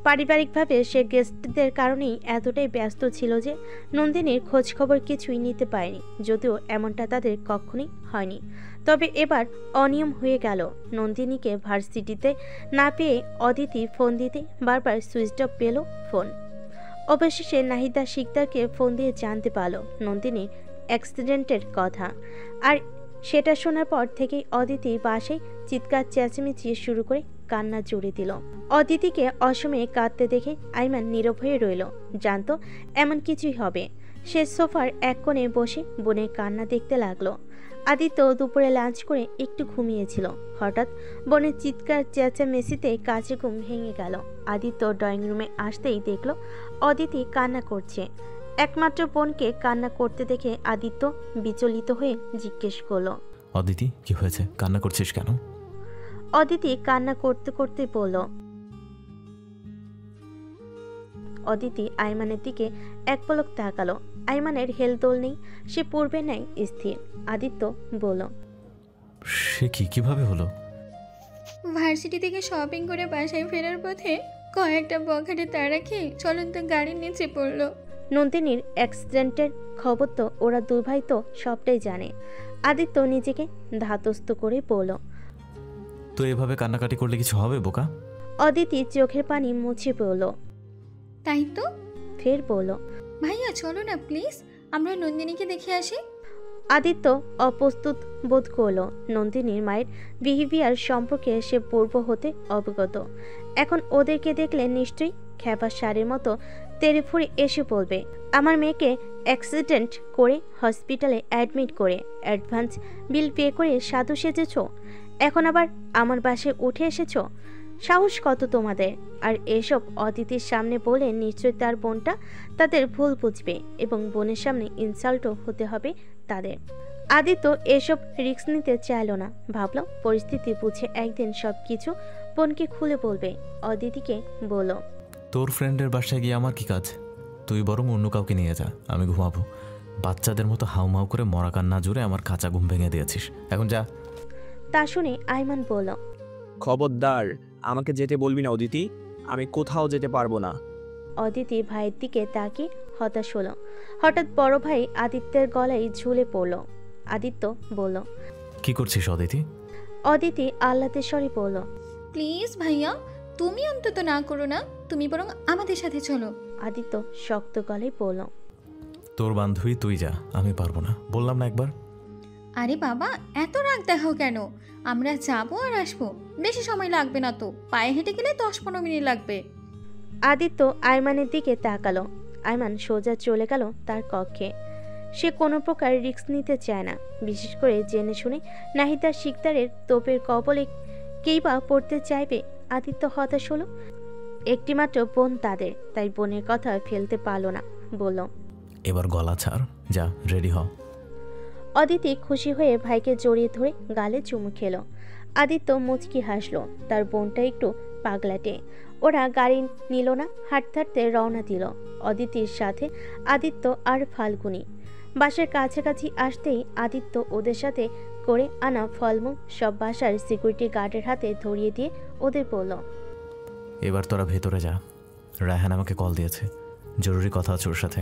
B: পারিবারিকভাবে সে গেস্টদের কারণেই এতটাই ব্যস্ত ছিল যে নন্দিনীর খোঁজ খবর কিছুই নিতে পারেনি, যদিও এমনটা তাদের কখনোই হয়নি। তবে এবার অনিয়ম হয়ে গেল। নন্দিনীকে ভার্সিটিতে না পেয়ে অদিতি ফোন দিতে বারবার সুইচ অফ পেল ফোন। অবশেষে নাহিদা শিকদারকে ফোন দিয়ে জানতে পারল নন্দিনীর অ্যাক্সিডেন্টের কথা, আর সেটা শোনার পর থেকেই অদিতি বাসায় চিৎকার চেঁচামেচি শুরু করে কান্না জুড়ে দিল। অদিতিকে অসময়ে কাঁদতে দেখে আইমান নীরব হয়ে রইল, জানতো এমন কিছুই হবে। সে সোফার এক কোণে বসে বোনের কান্না দেখতে লাগলো। আদিত্য দুপুরে লাঞ্চ করে একটু ঘুমিয়েছিল। হঠাৎ বোনের চিৎকার চেঁচামেচিতে কাছে ঘুম ভেঙে গেল। আদিত্য ড্রয়িং রুমে আসতেই দেখল অদিতি কান্না করছে। একমাত্র বোনকে কান্না করতে দেখে আদিত্য বিচলিত হয়ে জিজ্ঞেস করল,
E: অদিতি কি হয়েছে, কান্না করছিস কেন?
B: অদিতি কান্না করতে করতে বলল। অদিতি আইমানের দিকে এক পলক তাকালো। আইমানের হেলদোল নেই, সে পূর্বে নাই স্থির। আদিত্য বলল,
E: সে কিভাবে হলো?
A: ভার্সিটি থেকে শপিং করে বাসায় ফেরার পথে কয়েকটা বখাটে তারা খেয়ে চলন্ত গাড়ির নিচে পড়লো।
B: নন্দিনীর অ্যাক্সিডেন্টের খবর তো ওরা দুই ভাই তো সবটাই জানে। আদিত্য নিজেকে ধাতস্থ করে বলল,
E: তো এভাবে কান্নাকাটি করলে কিছু হবে বোকা?
B: অদিতি চোখের পানি মুছে পড়ল।
A: তাই তো,
B: ফের বলল,
A: ভাইয়া চলো না প্লিজ, আমরা নন্দিনীকে দেখে আসি।
B: আদিত্য অপ্রস্তুত বোধ করল। নন্দিনীর মায়ের বিহেভিয়ার সম্পর্কে সে পূর্ব হতে অবগত। এখন ওদেরকে দেখলে নিশ্চয়ই খ্যাপা শাড়ির মতো তেড়েফুড়ে এসে বলবে, আমার মেয়েকে অ্যাক্সিডেন্ট করে হসপিটালে অ্যাডমিট করে অ্যাডভান্স বিল পে করে সাধু সেজেছ, এখন আবার আমার বাসায় উঠে এসেছ। সাহস কত তোমাদের? আর এসব অদিতির সামনে বলে নিশ্চয় তার বোনটা তাদের ভুল বুঝবে এবং বোনের সামনে ইনসাল্টও হতে হবে তাদের। আদিত্য এসব রিস্ক নিতে চাইল না, ভাবল পরিস্থিতি বুঝে একদিন সব কিছু বোনকে খুলে বলবে। অদিতিকে বলল,
E: তোর ফ্রেন্ডের বাসায় গিয়ে আমার কি কাজ? তুই বরং অন্য কাউকে নিয়ে যা, আমি ঘুমাবো। বাচ্চাদের মতো হাউমাউ করে মরা কান্না জুড়ে আমার কাঁচা ঘুম ভেঙে দিয়েছিস, এখন যা।
B: তা শুনে আইমান বলল,
F: খবরদার, আমাকে যেতে বলবি না অদিতি, আমি কোথাও যেতে পারবো না।
B: অদিতি ভাইয়ের দিকে তাকিয়ে হতাশ হলো। হঠাৎ বড় ভাই আদিত্যের গলায় ঝুলে পড়ল। আদিত্য বলল,
E: কি করছিস অদিতি?
B: অদিতি আহ্লাদের স্বরে বলল,
A: প্লিজ ভাইয়া, তুমি অন্তত না করো না, তুমি বরং আমাদের সাথে চলো।
B: আদিত্য শক্ত গলায় বলল,
E: তোর বান্ধবী তুই যা, আমি পারবো না, বললাম না একবার।
A: আরে বাবা, এত রাগ দেখাও কেন? আমরা যাবো আর আসবো, বেশি সময় লাগবে না তো, পায়ে হেঁটে গেলে 10-15 মিনিট লাগবে।
B: আদিত্য আইমানের দিকে তাকালো। আইমান সোজা চলে গেল তার কক্ষে। সে কোনো প্রকার রিস্ক নিতে চায় না, বিশেষ করে জেনে শুনে নাহিদা শিকদারের তোপের কবলে কেই বা পড়তে চাইবে। আদিত্য হতাশ হলো। একটিমাত্র বোন তাদের, তাই বোনের কথা ফেলতে পারল না, বলল,
E: এবার গলা ছাড়, যা রেডি হ।
B: অদিতি খুশি হয়ে ভাইকে জড়িয়ে ধরে গালে চুমু খেলো। আদিত্য মুচকি হাসলো। তার বোনটা একটু পাগলাটে। ওরা গাড়ি নিল না, হাঁটতে হাঁটতে রওনা দিল অদিতির সাথে আদিত্য আর ফাল্গুনি। বাসার কাছাকাছি আসতেই আদিত্য ওদের সাথে করে আনা ফলমূল সব বাসার সিকিউরিটি গার্ডের হাতে ধরিয়ে দিয়ে ওদের বলল,
E: এবার তোরা ভেতরে যা, রায়হান আমাকে কল দিয়েছে, জরুরি কথা আছে ওর সাথে।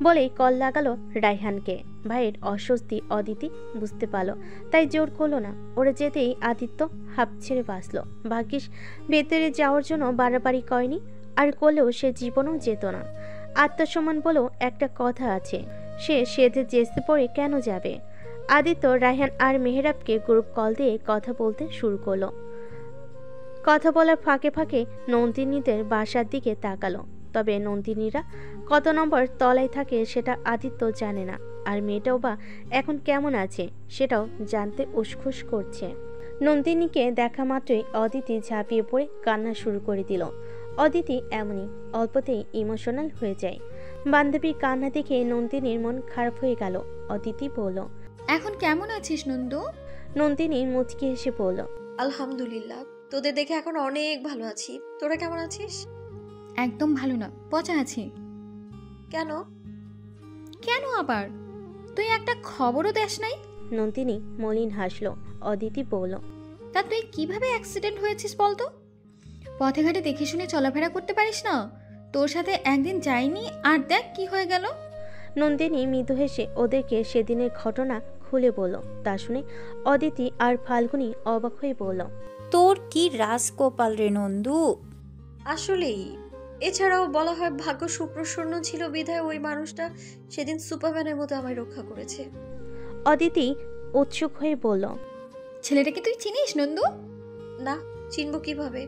B: বলেই কল লাগালো রায়হানকে। ভাইয়ের অস্বস্তি অদিতি বুঝতে পারল, তাই জোর করলো না। ওরা যেতেই আদিত্য হাঁপ ছেড়ে বাঁচল। ভাগ্যিস ভেতরে যাওয়ার জন্য বাড়াবাড়ি করেনি, আর করলেও সে জীবনেও যেত না। আত্মসম্মান বলেও একটা কথা আছে, সে সেধে জেসে পড়ে কেন যাবে। আদিত্য রায়হান আর মেহরাবকে গ্রুপ কল দিয়ে কথা বলতে শুরু করলো। কথা বলার ফাঁকে ফাঁকে নন্দিনীদের বাসার দিকে তাকালো। তবে নন্দিনীরা কত নম্বর তলায় থাকে সেটা আদিত্য জানে না, আর মেয়েটাও বা এখন কেমন আছে সেটাও জানতে উসখুস করছে। নন্দিনীকে দেখা মাত্রই অদিতি ঝাঁপিয়ে পড়ে কান্না শুরু করে দিল। অদিতি এমনই, অল্পতেই ইমোশনাল হয়ে যায়। বান্ধবীর কান্না দেখে নন্দিনীর মন খারাপ হয়ে গেল। অদিতি বলল,
A: এখন কেমন আছিস নন্দু?
B: নন্দিনী মুচকি হেসে বলল,
C: আলহামদুলিল্লাহ, তোদের দেখে এখন অনেক ভালো আছি। তোরা কেমন আছিস?
A: একদম ভালো না, পচা আছি।
C: কেন?
A: কেন আবার? তুই একটা খবরও দেস নাই?
B: নন্দিনী মলিন হাসল। অদিতি বলল,
A: তা তুই কিভাবে অ্যাক্সিডেন্ট হয়েছিস বলতো? পথে ঘাটে দেখে শুনে চলাফেরা করতে পারিস না? তোর সাথে একদিন যাইনি আর দেখ কি হয়ে গেল।
B: নন্দিনী মৃদু হেসে ওদেরকে সেদিনের ঘটনা খুলে বলল। তা শুনে অদিতি আর ফাল্গুনি অবাক হয়ে বলল,
G: তোর কি রাজকপাল রে নন্দু।
C: আসলেই, এছাড়াও বলা হয় ভাগ্য সুপ্রসন্ন ছিল বিধায় ওই মানুষটা সেদিন সুপারম্যানের মতো আমায় রক্ষা করেছে।
B: অদিতি উৎসুক হয়ে বলল,
A: ছেলেটাকে তুই চিনিস নন্দু?
C: না, চিনব কিভাবে?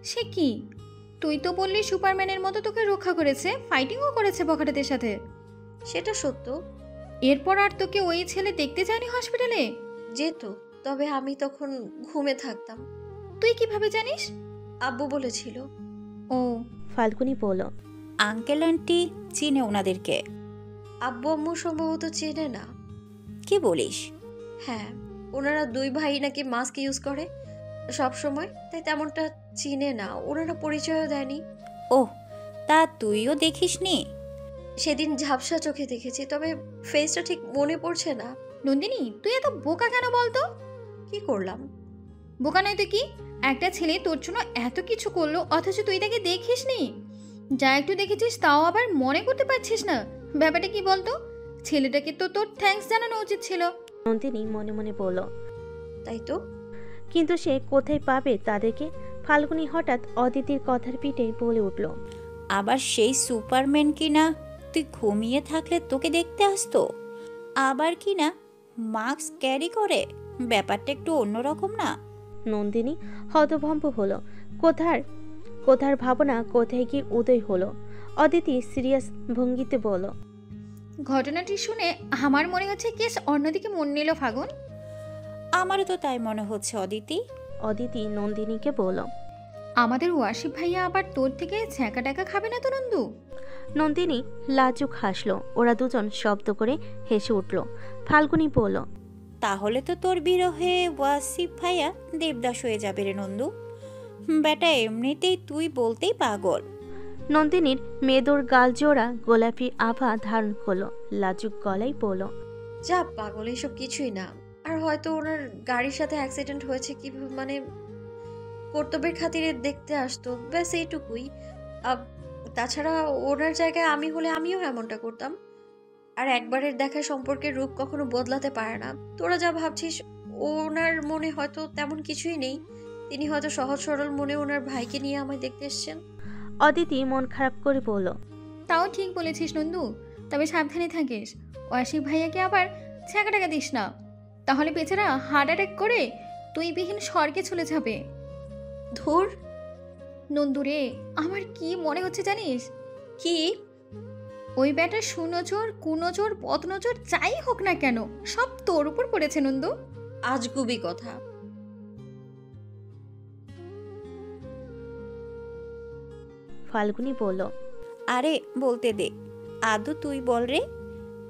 A: সে কি, তুই তো বললি সুপারম্যানের মতো তোকে রক্ষা করেছে, ফাইটিংও করেছে বখাটেদের সাথে।
C: সেটা সত্য।
A: এরপর আর তোকে ওই ছেলে দেখতে যায়নি হসপিটালে?
C: যেত, তবে আমি তখন ঘুমে থাকতাম।
A: তুই কিভাবে জানিস?
C: আব্বু বলেছিল।
A: ও,
B: ফাল্গুনি বলল,
G: আঙ্কেল আন্টি চিনে ওনাদেরকে?
C: আব্বু আম্মু সম্ভবত চেনে না।
G: কি বলিস?
C: হ্যাঁ, ওনারা দুই ভাই নাকি মাস্ক ইউজ করে সব সময়, তাই তেমনটা চিনে না। ওনারা পরিচয়ও দেয়নি।
G: ওহ, তা তুইও দেখিসনি?
C: সেদিন ঝাপসা চোখে দেখেছি, তবে ফেসটা ঠিক মনে পড়ছে না।
A: নন্দিনী তুই এত বোকা কেন বলতো?
C: কি করলাম?
A: বোকা নয় তো কি? একটা ছেলে তোর জন্য এত কিছু করলো অথচ তুই তাকে দেখিসনি। যা একটু দেখেছিস তাও আবার মনে করতে পারছিস না। ব্যাপারটা কি বলতো? ছেলেটাকে তো তোর থ্যাঙ্কস জানানো উচিত ছিল।
B: নন্দিনী মনে মনে বলল,
C: তাই তো।
B: কিন্তু সে কোথায় পাবে তাদেরকে? ফাল্গুনি হঠাৎ অদিতির কথার পিঠে বলে উঠল,
G: আবার সেই সুপারম্যান কিনা তুই ঘুমিয়ে থাকলে তোকে দেখতে আসতো, আবার কিনা মাস্ক ক্যারি করে। ব্যাপারটা একটু অন্যরকম না?
B: নন্দিনী হতভম্ব হলো। কোথার ভাবনা কোথায় কি উদয় হলো। অদিতি সিরিয়াস ভঙ্গিতে বলল,
A: ঘটনাটি শুনে আমার মনে হচ্ছে কেস অন্যদিকে মন নিল ফাগুন।
G: আমারও তো তাই মনে হচ্ছে অদিতি।
B: অদিতি নন্দিনীকে বলল।
A: আমাদের ওয়াসিফ ভাইয়া আবার তোর থেকে ছ্যাঁকা টাকা খাবে না তো নন্দু?
B: নন্দিনী লাজুক হাসলো। ওরা দুজন শব্দ করে হেসে উঠল। ফাল্গুনী বলল,
G: তাহলে তো তোর বিরহে ওয়াসিফ ভাইয়া দেবদাস হয়ে যাবে রে নন্দু। বেটা এমনিতেই তুই বলতেই পাগল।
B: নন্দিনীর মেদোর গাল জোড়া গোলাপি আভা ধারণ করলো। লাজুক গলায় বলল,
C: যা পাগল, এসব কিছুই না। আর হয়তো ওনার গাড়ির সাথে অ্যাক্সিডেন্ট হয়েছে, কি মানে কর্তব্যের খাতিরে দেখতে আসতো, ব্যাস এইটুকুই। তাছাড়া ওনার জায়গায় আমি হলে আমিও এমনটা করতাম। আর একবারের দেখা সম্পর্কের রূপ কখনো বদলাতে পারে না। তোরা যা ভাবছিস, ওনার মনে হয়তো তেমন কিছুই নেই। তিনি হয়তো সহজ সরল মনে ওনার ভাইকে নিয়ে আমায় দেখতে এসছেন।
B: অদিতি মন খারাপ করে বলল,
A: তাও ঠিক বলেছিস নন্দু, তবে সাবধানে থাকিস। ওয়াসিফ ভাইয়াকে আবার ছ্যাঁকা টাকা দিস না, তাহলে বেচারা হার্ট অ্যাটাক করে তুই বিহীন স্বর্গে চলে যাবে।
C: ধুর
A: নন্দু রে, আমার কি মনে হচ্ছে জানিস?
C: কি?
A: ওই ব্যাটা সুনজর কুনজর বদনজর যাই হোক না কেন, সব তোর উপর পড়েছে নন্দু।
C: আজগুবি কথা।
B: ফাল্গুনী বলল,
G: আরে বলতে দে, আদু তুই বল রে।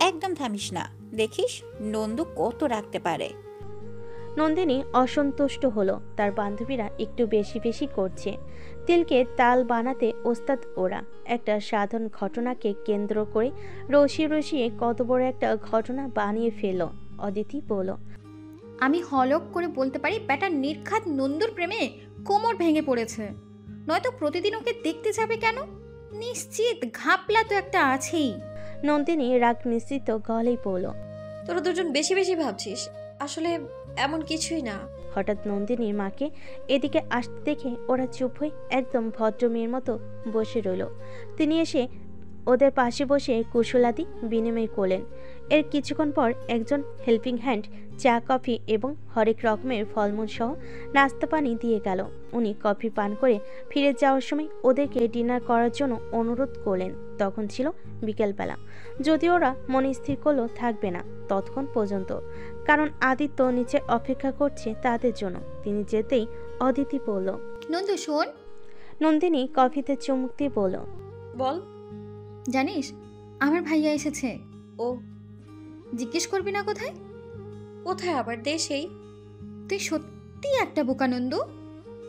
G: একদম থামিস না, দেখিস নন্দু কত রাখতে পারে।
B: নন্দিনী অসন্তুষ্ট হলো। তার বান্ধবীরা একটু বেশি বেশি করছে। তিলকে তাল বানাতে ওস্তাদ ওরা। একটা সাধারণ ঘটনাকে কেন্দ্র করে রসিয়ে রসিয়ে কত বড় একটা ঘটনা বানিয়ে ফেল। অদিতি বলল,
A: আমি হলক করে বলতে পারি ব্যাটা নির্ঘাত নন্দুর প্রেমে কোমর ভেঙে পড়েছে, নয়তো প্রতিদিন ওকে দেখতে যাবে কেন? নিশ্চিত ঘাপলা তো একটা আছেই।
B: নন্দিনী রাগ মিশ্রিত গলেই বলল,
C: তোরা দুজন বেশি বেশি ভাবছিস, আসলে এমন কিছুই না।
B: হঠাৎ নন্দিনীর মাকে এদিকে আসতে দেখে ওরা চুপ হয়ে একদম ভদ্র মেয়ের মতো বসে রইল। তিনি এসে ওদের পাশে বসে কুশলাদি বিনিময় করলেন। এর কিছুক্ষণ পর একজন হেল্পিং হ্যান্ড চা কফি এবং হরেক রকমের ফলমূল সহ নাস্তা পানি দিয়ে গেল। উনি কফি পান করে ফিরে যাওয়ার সময় ওদেরকে ডিনার করার জন্য অনুরোধ করলেন। তখন ছিল বিকেলবেলা, যদিও ওরা মনে স্থির করলো থাকবে না ততক্ষণ পর্যন্ত, কারণ আদিত্য নিচে অপেক্ষা করছে তাদের জন্য। তিনি যেতেই অদিতি বলল,
A: নন্দু শোন।
B: নন্দিনী কফিতে চুমুক দিয়ে বলল,
C: বল।
A: জানিস আমার ভাইয়া এসেছে।
C: ও,
A: জিজ্ঞেস করবি না কোথায়?
C: কোথায় আবার? দেশেই।
A: তুই সত্যি একটা বোকা নন্দু।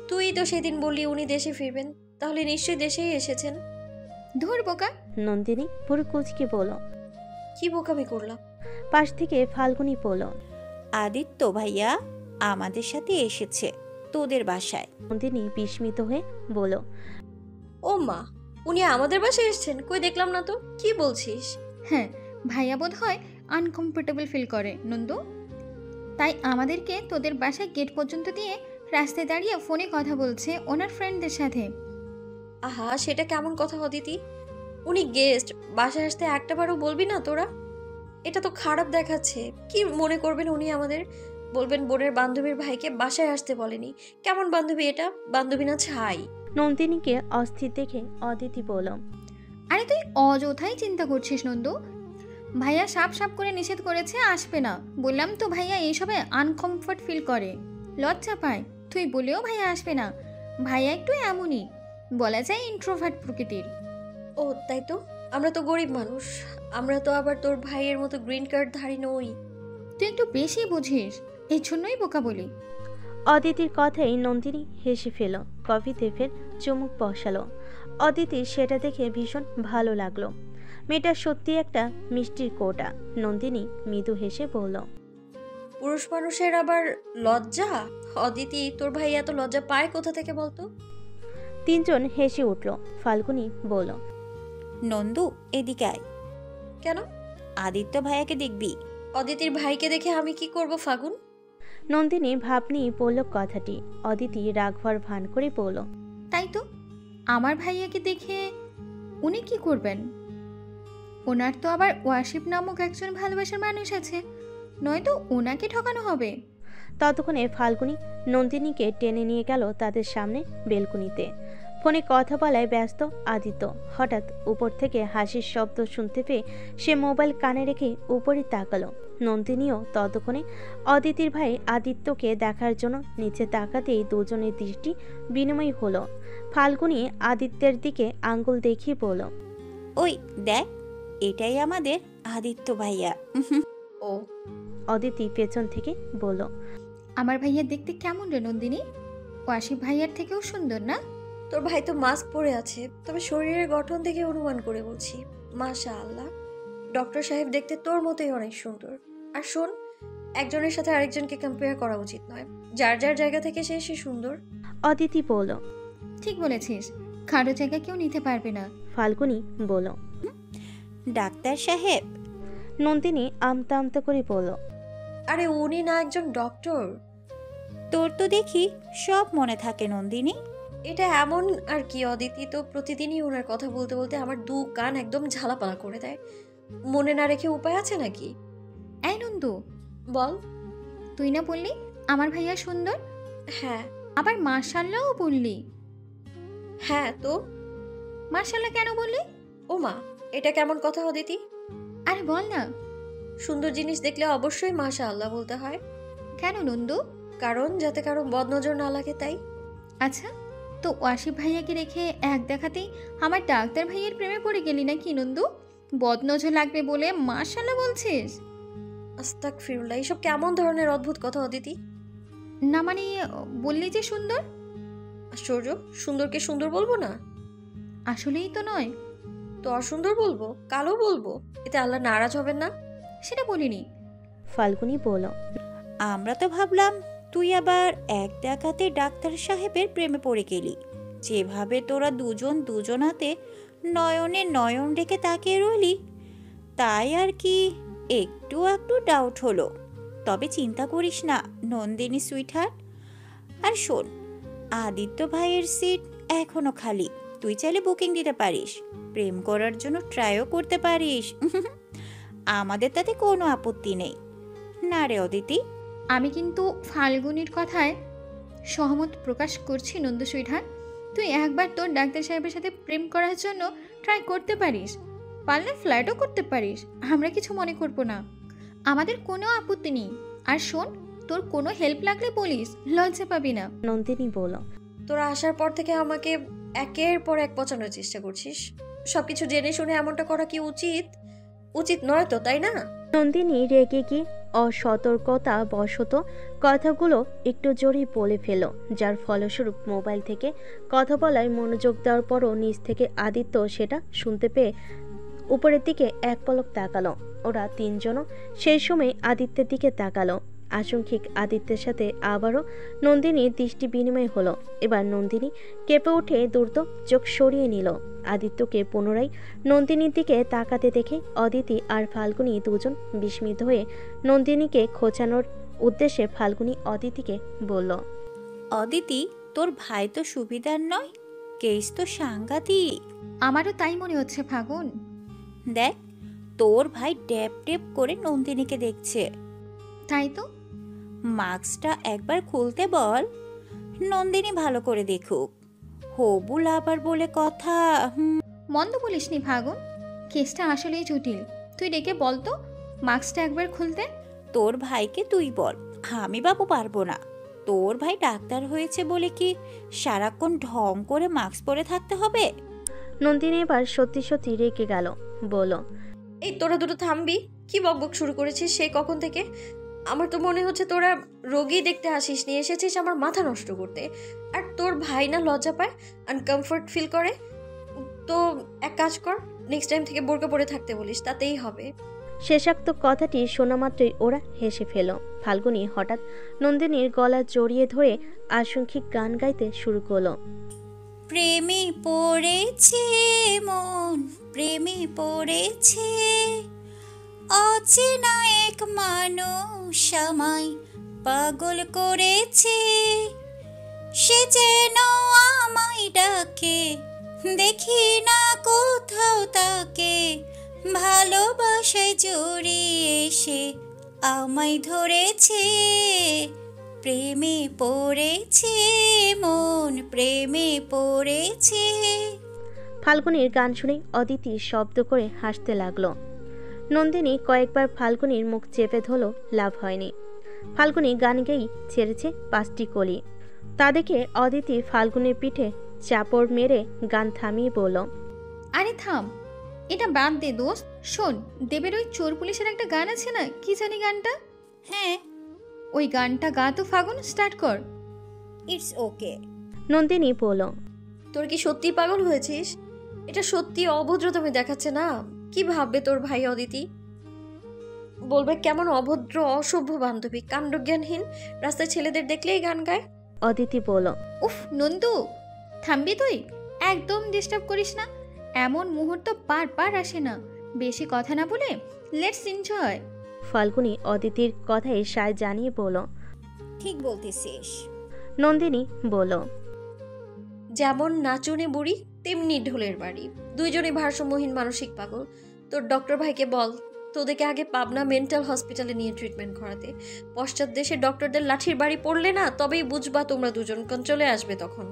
C: তুই তো সেদিন বললি উনি দেশে ফিরবেন, তাহলে নিশ্চয়ই দেশেই এসেছেন।
A: ধুর বোকা।
B: নন্দিনী পুরো কুচকে বলল।
C: কি বোকামি করলাম?
B: পাশ থেকে ফাল্গুনী বলল,
G: আদিত্য ভাইয়া আমাদের সাথে এসেছে তোদের বাসায়।
B: নন্দিনী বিস্মিত হয়ে বলল,
C: ও মা, উনি আমাদের বাসায় এসেছেন? কই দেখলাম না তো। কি বলছিস?
A: হ্যাঁ, ভাইয়া বোধ হয় আনকমফোর্টেবল ফিল করে নন্দু, তাই আমাদেরকে তোদের বাসায় গেট পর্যন্ত দিয়ে রাস্তায় দাঁড়িয়ে ফোনে কথা বলছে ওনার ফ্রেন্ডদের সাথে।
C: আহা, সেটা কেমন কথা অদিতি? উনি গেস্ট, বাসায় আসতে একটাবারও বলবি না তোরা? এটা তো খারাপ দেখাচ্ছে। কি মনে করবেন উনি আমাদের? বলবেন বোনের বান্ধবীর ভাইকে বাসায় আসতে বলেনি। কেমন বান্ধবী এটা? বান্ধবী না ছাই।
B: নন্দিনীকে অস্থির দেখে অদিতি বলল,
A: আরে তুই অযথাই চিন্তা করছিস নন্দু। ভাইয়া সাপ সাপ করে নিষেধ করেছে আসবে না। বললাম তো ভাইয়া এইসবে আনকমফোর্ট ফিল করে, লজ্জা পায়। তুই বলেও ভাইয়া আসবে না। ভাইয়া একটু এমনই, বলা যায় ইন্ট্রোভার্ট প্রকৃতির।
C: ও তাই তো। আমরা তো গরিব মানুষ, আমরা তো আবার তোর ভাইয়ের মতো গ্রিন কার্ড ধারী নই।
A: তুই একটু বেশি বুঝিস, এই জন্যই বোকা বলি।
B: অদিতির কথাই নন্দিনী হেসে ফেল। কফিতে ফের চুমুক বসালো। অদিতি সেটা দেখে ভীষণ ভালো লাগলো। মেয়েটা সত্যি একটা মিষ্টির কোটা। নন্দিনী মৃদু হেসে বলল,
C: পুরুষ মানুষের আবার লজ্জা? অদিতি, তোর ভাই এত লজ্জা পায় কোথা থেকে বলতো?
B: তিনজন হেসে উঠল। ফাল্গুনী বলল,
G: নন্দু এদিকে আয়।
C: কেন?
G: আদিত্য ভাইয়াকে দেখবি।
C: অদিতির ভাইকে দেখে আমি কি করব ফাগুন?
B: নন্দিনী ভাব নিয়ে বলল কথাটি। অদিতি রাগ হওয়ার ভান করে বলল,
A: তাই তো, আমার ভাইয়াকে দেখে উনি কি করবেন? ওনার তো আবার ওয়াসিফ নামক একজন ভালোবাসার মানুষ আছে, নয়তো ওনাকে ঠকানো হবে।
B: ততক্ষণে ফাল্গুনী নন্দিনীকে টেনে নিয়ে গেল তাদের সামনে বেলকুনিতে। ফোনে কথা বলায় ব্যস্ত আদিত্য। হঠাৎ উপর থেকে হাসির শব্দ শুনতে পেয়ে সে মোবাইল কানে রেখে উপরে তাকালো। নন্দিনীও ততক্ষণে অদিতির ভাই আদিত্যকে দেখার জন্য নিচে তাকাতেই দুজনের দৃষ্টি বিনিময় হলো। ফাল্গুনী আদিত্যের দিকে আঙ্গুল দেখিয়ে বলল,
G: ওই দেখ, এটাই আমাদের আদিত্য ভাইয়া।
C: ও
B: অদিতি পেছন থেকে বলল,
A: আমার ভাইয়া দেখতে কেমন রে নন্দিনী? ওয়াসিফ ভাইয়ার থেকেও সুন্দর না?
C: তোর ভাই তো মাস্ক পরে আছে, তবে শরীরের গঠন দেখে অনুমান করে বলছি মাশাআল্লাহ। ডক্টর সাহেব দেখতে তোর মতোই অনেক সুন্দর। আর শোন, একজনের সাথে আরেকজনকে কম্পেয়ার করা উচিত নয়। যার যার জায়গা থেকে সে সুন্দর।
B: অদিতি বলল।
A: ঠিক বলেছিস, কারো জায়গা কেউ নিতে পারবে না।
B: ফাল্গুনী বলল।
G: ডাক্তার সাহেব?
B: নন্দিনী আমতা আমতা করে বলল,
C: আরে উনি না একজন ডক্টর।
G: তোর তো দেখি সব মনে থাকে নন্দিনী।
C: এটা এমন আর কি, অদিতি তো প্রতিদিনই ওনার কথা বলতে বলতে আমার দু কান একদম ঝালাপালা করে দেয়। মনে না রেখে উপায় আছে নাকি?
A: এই নন্দু,
C: বল।
A: তুই না বললি আমার ভাইয়া সুন্দর,
C: হ্যাঁ।
A: আবার মাশাআল্লাহও বললি।
C: হ্যাঁ তো
A: মাশাআল্লাহ কেন বললি?
C: ও মা, এটা কেমন কথা অদিতি?
A: আরে বল না।
C: সুন্দর জিনিস দেখলে অবশ্যই মাশাআল্লাহ বলতে হয়।
A: কেন নন্দু?
C: কারণ যাতে কারো বদনজর না লাগে তাই।
A: আচ্ছা, তো ওয়াসিফ ভাইয়াকে রেখে এক দেখাতেই আমার ডাক্তার ভাইয়ের প্রেমে পড়ে গেলি নাকি নন্দু? বদনজর লাগবে বলে মাশাআল্লাহ বলছিস?
C: আস্তাগফিরুল্লাহ, এইসব কেমন ধরনের অদ্ভুত কথা অদিতি?
A: না মানে, বললি যে সুন্দর।
C: আশ্চর্য, সুন্দরকে সুন্দর বলবো না?
A: আসলেই তো নয়।
C: তো অসুন্দর বলবো, কালো বলবো? এতে আল্লাহ নারাজ হবেন না?
A: সেটা বলিনি।
B: ফাল্গুনী বলল।
G: আমরা তো ভাবলাম তুই আবার এক দেখাতে ডাক্তার সাহেবের প্রেমে পড়ে গেলি। যেভাবে তোরা দুজন দুজনাতে নয়নে নয়ন রেখে তাকিয়ে রইলি, তাই আর কি একটু একটু ডাউট হলো। তবে চিন্তা করিস না নন্দিনী সুইটহার্ট। আর শোন, আদিত্য ভাইয়ের সিট এখনো খালি, তুই চাইলে বুকিং দিতে পারিস, প্রেম করার জন্য ট্রাইও করতে পারিস। আমাদের তাতে কোনো আপত্তি নেই, না রে অদিতি?
A: আমি কিন্তু ফাল্গুনির কথায় সহমত প্রকাশ করছি নন্দু সুইটহার্ট। তুই একবার তোর ডাক্তার সাহেবের সাথে প্রেম করার জন্য ট্রাই করতে পারিস, পারলে ফ্ল্যাটও করতে পারিস, আমরা কিছু মনে করবো না, আমাদের কোনো আপত্তি নেই। আর শোন, তোর কোনো হেল্প লাগলে বলিস, লজ্জা পাবি না।
B: নন্দিনী বলল।
C: তোরা আসার পর থেকে আমাকে একের পর এক পচানোর চেষ্টা করছিস। সবকিছু জেনে শুনে এমনটা করা কি উচিত? উচিত নয় তো, তাই না?
B: নন্দিনী রেগে গিয়ে অসতর্কতা বশত কথাগুলো একটু জোরেই বলে ফেল, যার ফলস্বরূপ মোবাইল থেকে কথা বলায় মনোযোগ দেওয়ার পরও নিচ থেকে আদিত্য সেটা শুনতে পেয়ে উপরের দিকে এক পলক তাকালো। ওরা তিনজনও সেই সময় আদিত্যের দিকে তাকালো। আশঙ্কিক আদিত্যের সাথে আবারও নন্দিনীর দৃষ্টি বিনিময় হলো। এবার নন্দিনী কেঁপে উঠে দ্রুত চোখ সরিয়ে নিল। আদিত্যকে পুনরায় নন্দিনীর দিকে তাকাতে দেখে অদিতি আর ফাল্গুনী দুজন বিস্মিত হয়ে নন্দিনীকে খোঁচানোর উদ্দেশ্যে ফাল্গুনী অদিতিকে বলল,
G: অদিতি, তোর ভাই তো সুবিধার নয়, কেস তো সাংঘাতিক।
A: আমারও তাই মনে হচ্ছে ফাগুন।
G: দেখ, তোর ভাই ড্যাপ ড্যাপ করে নন্দিনীকে দেখছে।
A: তাই তো।
G: মাস্কটা একবার খুলতে বল, নন্দিনী ভালো করে দেখুক। হবু লাভার বলে কথা।
A: মন্দ বলিসনি ফাগুন, কেসটা আসলেই জটিল। তুই ডেকে বল তো মাস্কটা একবার খুলতে।
G: তোর ভাইকে তুই বল, আমি বাবু পারবো না। তোর ভাই ডাক্তার হয়েছে বলে কি সারাক্ষণ ঢং করে মাস্ক পরে থাকতে হবে?
B: নন্দিনী এবার সত্যি সত্যি রেগে গেল, বলল,
C: এই তোরা দুটো থামবি? কি বকবক শুরু করেছিস সেই কখন থেকে? আমার তো মনে হচ্ছে তোরা রোগী দেখতে আসিস, নিয়ে এসেছিস আমার মাথা নষ্ট করতে। আর তোর ভাই না লজ্জা পায়, আনকমফোর্ট ফিল করে। তো এক কাজ কর, নেক্সট টাইম থেকে বোরকা পরে থাকতে বলিস, তাতেই হবে।
B: শেষাক্ত কথাটি শোনা মাত্রই ওরা হেসে ফেল। ফাল্গুনী হঠাৎ নন্দিনীর গলা জড়িয়ে ধরে আশঙ্কিক গান গাইতে শুরু করলো।
G: প্রেমে পড়েছে মন, প্রেমে পড়েছে, অচেনা এক মানুষ আমায় পাগল করেছে। সে যেন আমায় ডাকে, দেখি না কোথাও তাকে, ভালোবাসায় জড়িয়ে সে আমায় ধরেছে। প্রেমে পড়েছে মন, প্রেমে পড়েছে।
B: ফাল্গুনীর গান শুনে অদিতি শব্দ করে হাসতে লাগলো। নন্দিনী কয়েকবার ফাল্গুনির মুখ চেপে ধরল, লাভ হয়নি। ফাল্গুনি গান গেয়েই ছেড়েছে 5টি কলি। তা দেখে অদিতি ফাল্গুনির পিঠে চাপড় মেরে গান থামিয়ে বলল,
A: আরে থাম, এটা বাদ দে দোস্ত। শোন, দেবের ওই চোর পুলিশের একটা গান আছে না, কি জানি গানটা?
G: হ্যাঁ,
A: ওই গানটা গা তো ফাগুন, স্টার্ট কর।
G: It's okay.
B: নন্দিনী বলল,
C: তোর কি সত্যি পাগল হয়েছিস? এটা সত্যি অভদ্রতামি দেখাচ্ছে না? কি ভাববে তোর ভাই অদিতি? বলবে কেমন অভদ্র অসভ্য বান্ধবী, কাণ্ডজ্ঞানহীন, রাস্তায় ছেলেদের দেখলেই গান গায়।
B: অদিতি বলল,
A: উফ নন্দু, থামবি তুই? একদম ডিস্টার্ব করিস না। এমন মুহূর্ত বার আসে না। বেশি কথা না বলে লেটস এনজয়।
B: ফাল্গুনি অদিতির কথায় সায় জানিয়ে বলল।
G: ঠিক বলতেছিস।
B: নন্দিনী বলল,
C: যেমন নাচুনে বুড়ি তেমনি ঢোলের বাড়ি, দুইজনই ভারসাম্যহীন মানসিক পাগল। তোর ডক্টর ভাইকে বল তোদেরকে আগে পাবনা মেন্টাল হসপিটালে নিয়ে ট্রিটমেন্ট করাতে। পশ্চাৎ দেশে ডক্টরদের লাঠির বাড়ি পড়লে না, তবেই বুঝবা তোমরা দুজন কন্ট্রোলে আসবে তখন।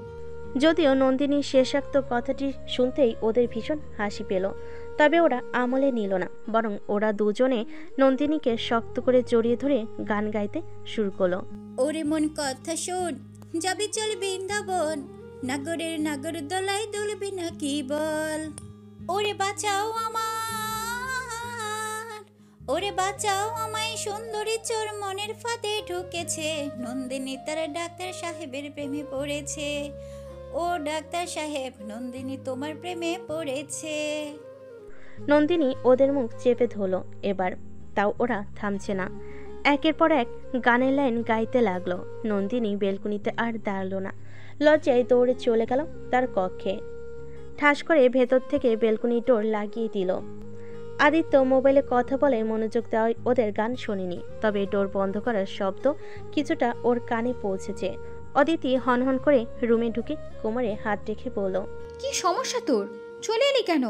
B: যদিও নন্দিনীর শেষাক্ত কথাটি শুনতেই ওদের ভীষণ হাসি পেল, তবে ওরা আমলে নিল না, বরং ওরা দুজনে নন্দিনীকে শক্ত করে জড়িয়ে ধরে গান গাইতে শুরু করলো।
G: ওরে মন কথা শোন, যাবি চল বৃন্দাবন, নাগরের নাগর দোলাই দুলবি না কি বল। ওরে বাঁচাও আমার, ওরে বাঁচাও আমায়, সুন্দরী চোর মনের ফাঁদে ঢুকেছে। নন্দিনী তার ডাক্তার সাহেবের প্রেমে পড়েছে। ও ডাক্তার সাহেব, নন্দিনী তোমার প্রেমে পড়েছে।
B: নন্দিনী ওদের মুখ চেপে ধরল এবার, তাও ওরা থামছে না। একের পর এক গানের লাইন গাইতে লাগলো। নন্দিনী বেলকুনিতে আর দাঁড়ালো না, লজ্জায় দৌড়ে চলে গেল তার কক্ষে। ঠাস করে ভেতর থেকে বেলকুনির ডোর লাগিয়ে দিল। আদিত্য মোবাইলে কথা বলে মনোযোগ দেওয়ায় ওদের গান শোনেনি, তবে ডোর বন্ধ করার শব্দ কিছুটা ওর কানে পৌঁছেছে। অদিতি হনহন করে রুমে ঢুকে কোমরে হাত রেখে বলল,
A: কি সমস্যা তোর? চলে এলি কেন?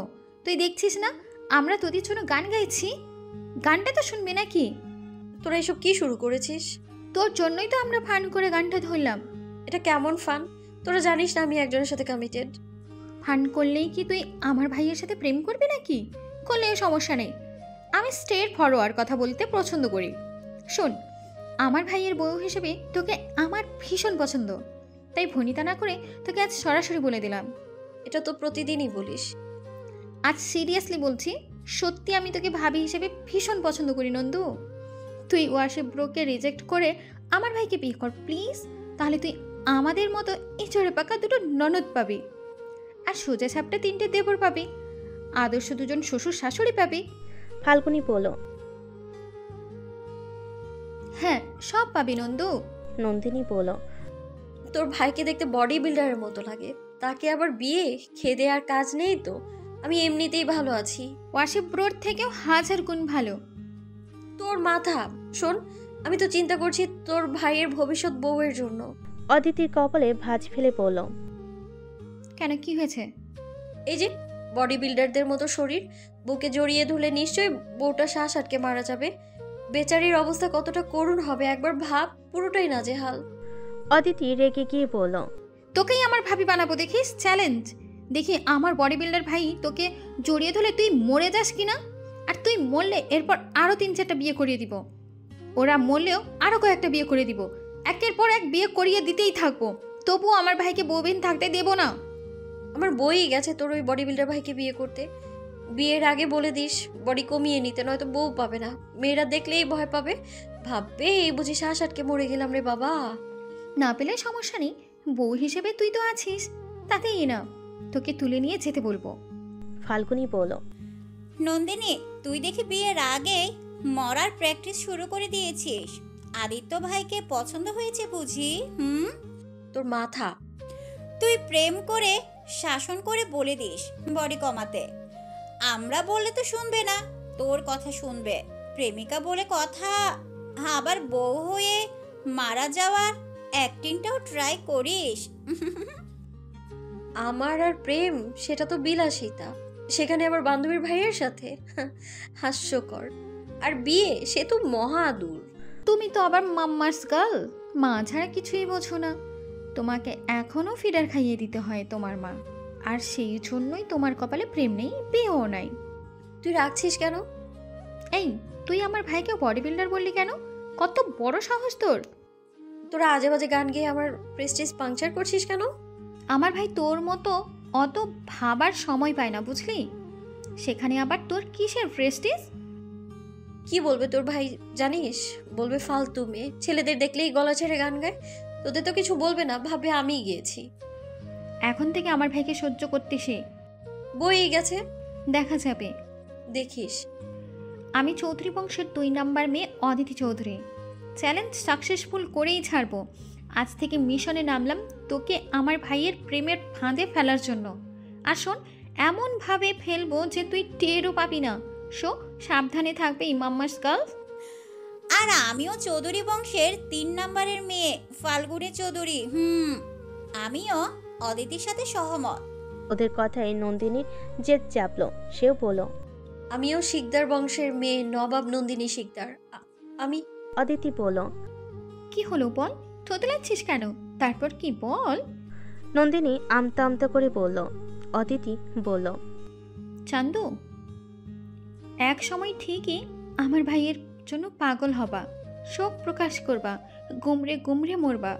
A: তুই দেখছিস না আমরা তোদের জন্য গান গাইছি? গানটা তো শুনবি নাকি?
C: তোরা এসব কি শুরু করেছিস?
A: তোর জন্যই তো আমরা ফান করে গানটা ধরলাম।
C: এটা কেমন ফান? তোরা জানিস না আমি একজনের সাথে কমিটেড।
A: ফান করলেই কি তুই আমার ভাইয়ের সাথে প্রেম করবি নাকি? করলেও সমস্যা নেই, আমি স্ট্রেট ফরওয়ার্ড কথা বলতে পছন্দ করি। শোন, আমার ভাইয়ের বউ হিসেবে তোকে আমার ভীষণ পছন্দ, তাই ভনিতা না করে তোকে আজ সরাসরি বলে দিলাম।
C: এটা তো প্রতিদিনই বলিস।
A: আজ সিরিয়াসলি বলছি, সত্যি আমি তোকে ভাবি হিসেবে ভীষণ পছন্দ করি নন্দু। তুই ওয়ার্শিপ ব্রোকে রিজেক্ট করে আমার ভাইকে বিয়ে কর প্লিজ, তাহলে তুই আমাদের মতো এচড়ে পাকা দুটো ননদ পাবি, আর সোজা ছাপটা 3টে দেবর পাবি, আদর্শ 2জন শ্বশুর শাশুড়ি পাবি।
B: ফাল্গুনি বলল,
A: হ্যাঁ সব পাবি নন্দু।
B: নন্দিনী বলল,
C: তোর ভাইকে দেখতে বডি বিল্ডারের মতো লাগে, তাকে আবার বিয়ে? খেদে আর কাজ নেই তো, আমি এমনিতেই ভালো আছি।
A: ওয়ার্শিপ ব্রোর থেকেও 1000 গুণ ভালো।
C: তোর মাথা। শোন, আমি তো চিন্তা করছি তোর ভাইয়ের ভবিষ্যৎ বউয়ের জন্য।
B: অদিতির কপালে ভাঁজ ফেলে বলল,
A: কেন, কি হয়েছে?
C: এই যে বডি বিল্ডারদের মতো শরীর, বুকে জড়িয়ে ধরলে নিশ্চয়ই বউটা শ্বাস আটকে মারা যাবে। বেচারির অবস্থা কতটা করুণ হবে একবার ভাব, পুরোটাই নাজেহাল।
B: অদিতি রেগে গিয়ে বলল,
A: তোকেই আমার ভাবি বানাবো দেখিস, চ্যালেঞ্জ। দেখি আমার বডি বিল্ডার ভাই তোকে জড়িয়ে ধরলে তুই মরে যাস কিনা, আর তুই মরলে এরপর আরও 3-4টা বিয়ে করিয়ে দিব। ওরা মরলেও আরও কয়েকটা বিয়ে করে দিব, একের পর এক বিয়ে করিয়ে দিতেই থাকবো, তবুও আমার ভাইকে বউবিন থাকতে দেব না।
C: আমার বই গেছে তোর ওই বডি বিল্ডার ভাইকে বিয়ে করতে। বিয়ের আগে বলে দিস বডি কমিয়ে নিতে, নয়তো বউ পাবে না। মেয়েরা দেখলেই ভয় পাবে, ভাববে এই বুঝি শ্বাস আটকে মরে গেলাম রে বাবা।
A: না পেলে সমস্যা নেই, বউ হিসেবে তুই তো আছিস, তাতেই না, তোকে তুলে নিয়ে যেতে বলবো।
B: ফাল্গুনি বলল,
G: নন্দিনী, তুই দেখি বিয়ের আগেই মরার প্র্যাকটিস শুরু করে দিয়েছিস। আদিত্য ভাইকে পছন্দ হয়েছে বুঝি?
C: তোর মাথা।
G: তুই প্রেম করে শাসন করে বলে দিস বডি কমাতে। আমরা বললে তো শুনবে না, তোর কথা শুনবে। প্রেমিকা বলে কথা, আবার বউ হয়ে মারা যাওয়ার অ্যাক্টিংটাও ট্রাই করিস।
C: আমার আর প্রেম, সেটা তো বিলাসিতা, সেখানে আবার বান্ধবীর ভাইয়ের সাথে, হাস্যকর। আর বিয়ে, সে তো মহাদূর।
A: তুমি তো আবার মাম্মাস গার্ল, মা ছাড়া কিছুই বোঝো না। তোমাকে এখনও ফিডার খাইয়ে দিতে হয় তোমার মা, আর সেই জন্যই তোমার কপালে প্রেম নেই, বিয়েও নাই।
C: তুই রাখছিস কেন?
A: এই, তুই আমার ভাইকে বডি বিল্ডার বললি কেন? কত বড় সাহস তোর!
C: তোরা আজে বাজে গান গেয়ে আমার প্রেস্টিজ পাংচার করছিস কেন?
A: আমার ভাই তোর মতো অত ভাবার সময় পায় না, বুঝলি? সেখানে আবার তোর কিসের প্রেস্টিজ?
C: কি বলবে তোর ভাই জানিস? বলবে ফালতু মেয়ে, ছেলেদের দেখলেই গলা ছেড়ে গান গায়। তোদের তো কিছু বলবে না, ভাববে আমিই গিয়েছি।
A: এখন থেকে আমার ভাইকে সহ্য করতে সে
C: বই গেছে,
A: দেখা যাবে।
C: দেখিস।
A: আমি চৌধুরী বংশের 2 নাম্বার মেয়ে অদিতি চৌধুরী। চ্যালেঞ্জ সাকসেসফুল করেই ছাড়বো। আজ থেকে মিশনে নামলাম তোকে আমার ভাইয়ের প্রেমের ফাঁদে ফেলার জন্য। আর শোন, এমনভাবে ফেলবো যে তুই টেরও পাবি না। সাবধানে থাকবে ইমাম্মাস গার্লস।
G: আর আমিও চৌধুরী বংশের 3 নাম্বারের মেয়ে ফাল্গুনী চৌধুরী। আমিও অদিতির সাথে সহমত।
B: ওদের কথায় নন্দিনীর জেদ চাপলো। সেও বলল,
C: আমিও শিকদার বংশের মেয়ে নবাব নন্দিনী শিকদার। আমি।
B: অদিতি বলল,
A: কি হলো বল? থতলাচ্ছিস কেন? তারপর কি বল?
B: নন্দিনী আমতা আমতা করে বলল। অদিতি বলল,
A: চান্দু, এক সময় ঠিকই আমার ভাইয়ের জন্য পাগল হবা, শোক প্রকাশ করবা, গুমরে গুমরে মরবা,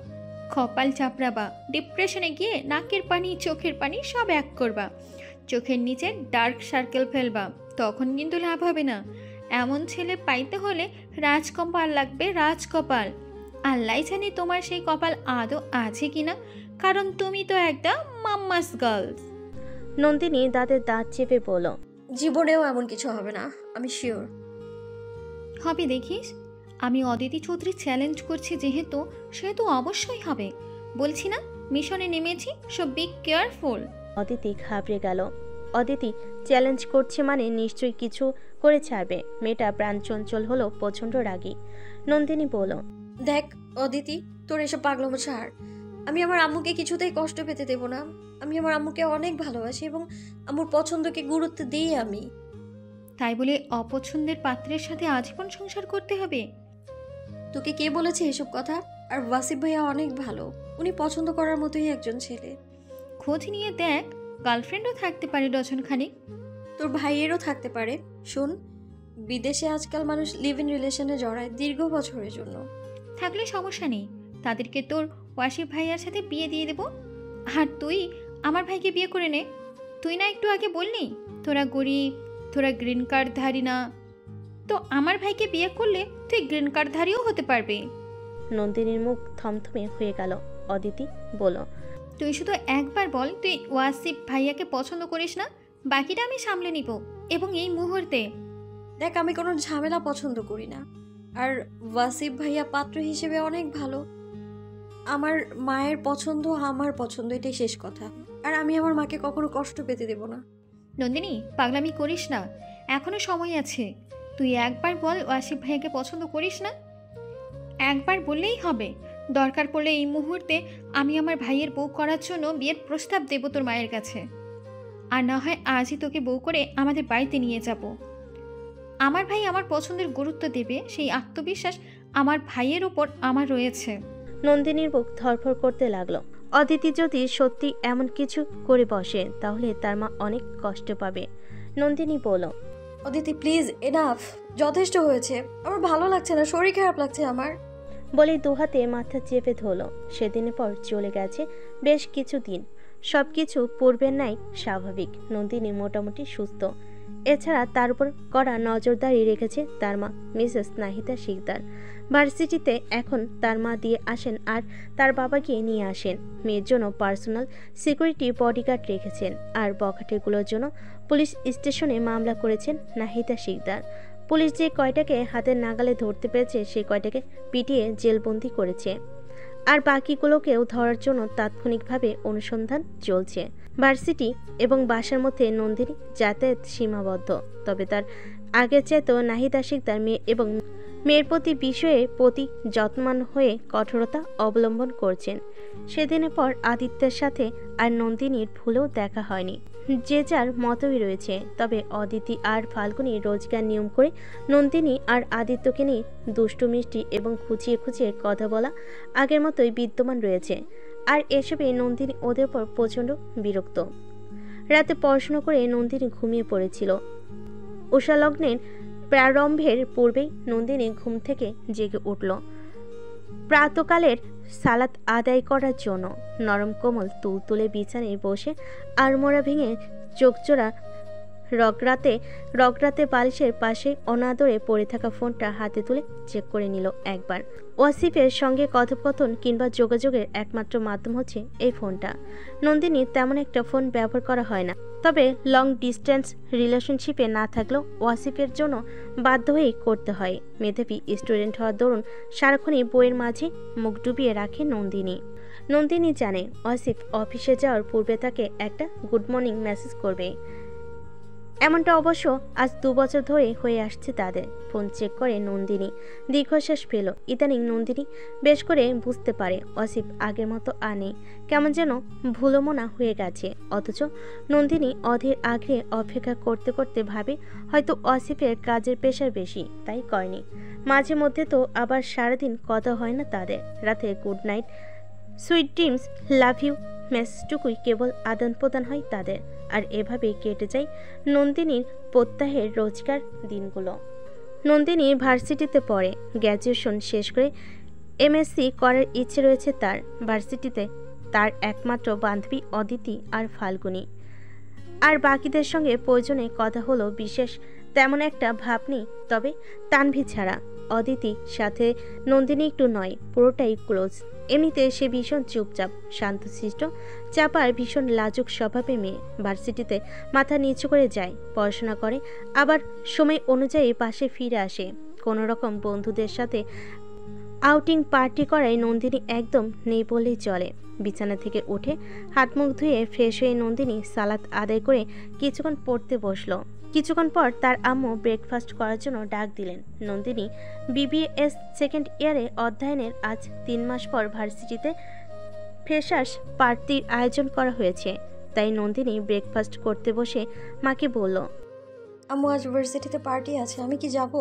A: কপাল চাপড়াবা, ডিপ্রেশনে গিয়ে নাকের পানি চোখের পানি সব এক করবা, চোখের নিচে ডার্ক সার্কেল ফেলবা। তখন কিন্তু লাভ হবে না। এমন ছেলে পাইতে হলে রাজকপাল লাগবে, রাজকপাল। আল্লাহ জানি তোমার সেই কপাল আদৌ আছে কিনা, কারণ তুমি তো একটা মাম্মাস গার্লস।
B: নন্দিনী দাঁতের দাঁত চেপে বলল,
C: জীবনেও এমন কিছু হবে না, আমি শিওর।
A: হবে দেখিস। আমি অদিতি চৌধুরী চ্যালেঞ্জ করছি যেহেতু, সেহেতু অবশ্যই হবে। বলছি না মিশনে নেমেছি, সো বি কেয়ারফুল।
B: অদিতি ঘাবড়ে গেল। অদিতি চ্যালেঞ্জ করছে মানে নিশ্চয়ই কিছু করে ছাড়বে। মেয়েটা প্রাণ চঞ্চল হলো, প্রচণ্ড রাগী। নন্দিনী বলল,
C: দেখ অদিতি, তোর এসব পাগলামো ছাড়। আমি আমার আম্মুকে কিছুতেই কষ্ট পেতে দেব না। আমি আমার আম্মুকে অনেক ভালোবাসি এবং আম্মুর পছন্দকে গুরুত্ব দিই আমি।
A: তাই বলে অপছন্দের পাত্রের সাথে আজীবন সংসার করতে হবে?
C: তোকে কে বলেছে এসব কথা? আর ওয়াসিফ ভাইয়া অনেক ভালো, উনি পছন্দ করার মতোই একজন ছেলে।
A: খোঁজ নিয়ে দেখ, গার্লফ্রেন্ডও থাকতে পারে ডজনখানিক।
C: তোর ভাইয়েরও থাকতে পারে। শোন, বিদেশে আজকাল মানুষ লিভ ইন রিলেশনে জড়ায় দীর্ঘ বছরের জন্য।
A: থাকলে সমস্যা নেই, তাদেরকে তোর ওয়াসিফ ভাইয়ার সাথে বিয়ে দিয়ে দেব। আর তুই আমার ভাইকে বিয়ে করে নে। তুই না একটু আগে বললি তোরা গরিব, তোরা গ্রিন কার্ডধারী না, তো আমার ভাইকে বিয়ে করলে তুই গ্রিন কার্ডধারীও হতে পারবি।
B: নন্দিনীর মুখ থমথমে হয়ে গেল। অদিতি বলল,
A: তুই শুধু একবার বল তুই ওয়াসিফ ভাইয়াকে পছন্দ করিস না, বাকিটা আমি সামলে নিব। এবং এই মুহূর্তে
C: দেখ, আমি কোনো ঝামেলা পছন্দ করি না। আর ওয়াসিফ ভাইয়া পাত্র হিসেবে অনেক ভালো। আমার মায়ের পছন্দ আমার পছন্দ, এটাই শেষ কথা। আর আমি আমার মাকে কখনো কষ্ট পেতে দেব না।
A: নন্দিনী, পাগলামি করিস না, এখনো সময় আছে। তুই একবার বল ওয়াসিফ ভাইয়াকে পছন্দ করিস না। একবার বললেই হবে। দরকার পড়লে এই মুহূর্তে আমি আমার ভাইয়ের বউ করার জন্য বিয়ের প্রস্তাব দেব তোর মায়ের কাছে। আর না হয় আজই তোকে বউ করে আমাদের বাড়িতে নিয়ে যাব। আমার ভাই আমার পছন্দের গুরুত্ব দেবে, সেই আত্মবিশ্বাস আমার ভাইয়ের ওপর আমার রয়েছে।
B: নন্দিনীর বুক ধরফর করতে লাগলো। অদিতি যদি সত্যি এমন কিছু করে বসে তাহলে তার মা অনেক কষ্ট পাবে। নন্দিনী বলল,
C: অদিতি প্লিজ, এনাফ, যথেষ্ট হয়েছে। আমার ভালো লাগছে না, শরীর খারাপ লাগছে আমার।
B: বলে দুহাতে মাথা চেপে ধরল। সেদিনের পর চলে গেছে বেশ কিছুদিন। সব কিছু পূর্বের ন্যায় স্বাভাবিক। নন্দিনী মোটামুটি সুস্থ। এছাড়া তার উপর কড়া নজরদারি রেখেছে তার মা মিসেস নাহিদা শিকদার। ভার্সিটিতে এখন তার মা দিয়ে আসেন আর তার বাবা গিয়ে নিয়ে আসেন। মেয়ের জন্য পার্সোনাল সিকিউরিটি বডিগার্ড রেখেছেন। আর বখাটেগুলোর জন্য পুলিশ স্টেশনে মামলা করেছেন নাহিদা শিকদার। পুলিশ যে কয়টাকে হাতের নাগালে ধরতে পেরেছে সে কয়টাকে পিটিয়ে জেলবন্দি করেছে। আর বাকিগুলোকেও ধরার জন্য তাৎক্ষণিকভাবে অনুসন্ধান চলছে। ভার্সিটি এবং বাসার মধ্যে নন্দিনী যাতায়াত সীমাবদ্ধ। তবে তার আগের চাইতেও নাহিদা শিকদার মেয়ে এবং মেয়ের বিষয়ে প্রতি যত্নবান হয়ে কঠোরতা অবলম্বন করছেন। সেদিনের পর আদিত্যের সাথে আর নন্দিনীর ভুলেও দেখা হয়নি। যে যার মতই রয়েছে। তবে অদিতি আর ফাল্গুনী রোজগার নিয়ম করে নন্দিনী আর আদিত্যকে নিয়ে দুষ্টু মিষ্টি এবং খুঁচিয়ে খুঁচিয়ে কথা বলা আগের মতোই বিদ্যমান রয়েছে। আর এসবে নন্দিনী ওদের পর প্রচণ্ড বিরক্ত। রাতে পড়াশোনা করে নন্দিনী ঘুমিয়ে পড়েছিল। উষালগ্নের প্রারম্ভের পূর্বেই নন্দিনী ঘুম থেকে জেগে উঠল প্রাতকালের সালাত আদায় করার জন্য। নরম কোমল তুলতুলে বিছানায় বসে আড়মোড়া ভেঙে চোখজোড়া রগরাতে বালিশের পাশে অনাদরে পড়ে থাকা ফোনটা হাতে তুলে চেক করে নিল একবার। ওয়াসিফের সঙ্গে কথোপকথন কিংবা যোগাযোগের একমাত্র মাধ্যম হচ্ছে এই ফোনটা। নন্দিনী তেমন একটা ফোন ব্যবহার করা হয় না, তবে লং ডিস্টেন্স রিলেশনশিপে না থাকলেও ওয়াসিফের জন্য বাধ্য হয়েই করতে হয়। মেধাবী স্টুডেন্ট হওয়ার দরুন সারাক্ষণই বইয়ের মাঝে মুখ ডুবিয়ে রাখে নন্দিনী জানে ওয়াসিফ অফিসে যাওয়ার পূর্বে তাকে একটা গুড মর্নিং মেসেজ করবে। এমনটা অবশ্য আজ 2 বছর ধরে হয়ে আসছে তাদের। ফোন চেক করে নন্দিনী দীর্ঘশ্বাস পেল। ইদানিং নন্দিনী বেশ করে বুঝতে পারে ওয়াসিফ আগের মতো আর নেই, কেমন যেন ভুলোমনা হয়ে গেছে। অথচ নন্দিনী অধীর আগ্রহে অপেক্ষা করতে করতে ভাবে হয়তো ওয়াসিফের কাজের প্রেশার বেশি, তাই করেনি। মাঝে মধ্যে তো আবার সারাদিন কথা হয় না তাদের। রাতে good night, sweet dreams, love you মেসেজটুকুই কেবল আদান প্রদান হয় তাদের। আর এভাবেই কেটে যায় নন্দিনীর প্রত্যাহের রোজকার দিনগুলো। নন্দিনী ভার্সিটিতে পড়ে, গ্র্যাজুয়েশন শেষ করে এমএসসি করার ইচ্ছে রয়েছে তার। ভার্সিটিতে তার একমাত্র বান্ধবী অদিতি আর ফাল্গুনী, আর বাকিদের সঙ্গে প্রয়োজনে কথা হলো বিশেষ তেমন একটা ভাব নেই, তবে তানভি ছাড়া। অদিতির সাথে নন্দিনী একটু নয়, পুরোটাই ক্লোজ। এমনিতে সে ভীষণ চুপচাপ, শান্তশিষ্ট, চাপার ভীষণ লাজুক স্বভাবে মেয়ে। ভার্সিটিতে মাথা নিচু করে যায়, পড়াশোনা করে, আবার সময় অনুযায়ী পাশে ফিরে আসে। কোনো রকম বন্ধুদের সাথে আউটিং পার্টি করায় নন্দিনী একদম নেই বললেই চলে। বিছানা থেকে উঠে হাত মুখ ধুয়ে ফ্রেশ হয়ে নন্দিনী সালাত আদায় করে কিছুক্ষণ পড়তে বসলো। কিছুক্ষণ পর তার আম্মু ব্রেকফাস্ট করার জন্য ডাক দিলেন। নন্দিনী বিবিএস সেকেন্ড ইয়ারে অধ্যয়নের আজ 3 মাস পর ভার্সিটিতে ফ্রেশার্স পার্টির আয়োজন করা হয়েছে, তাই নন্দিনী ব্রেকফাস্ট করতে বসে মাকে বলল,
C: আম্মু আজ ভার্সিটিতে পার্টি আছে, আমি কি যাব?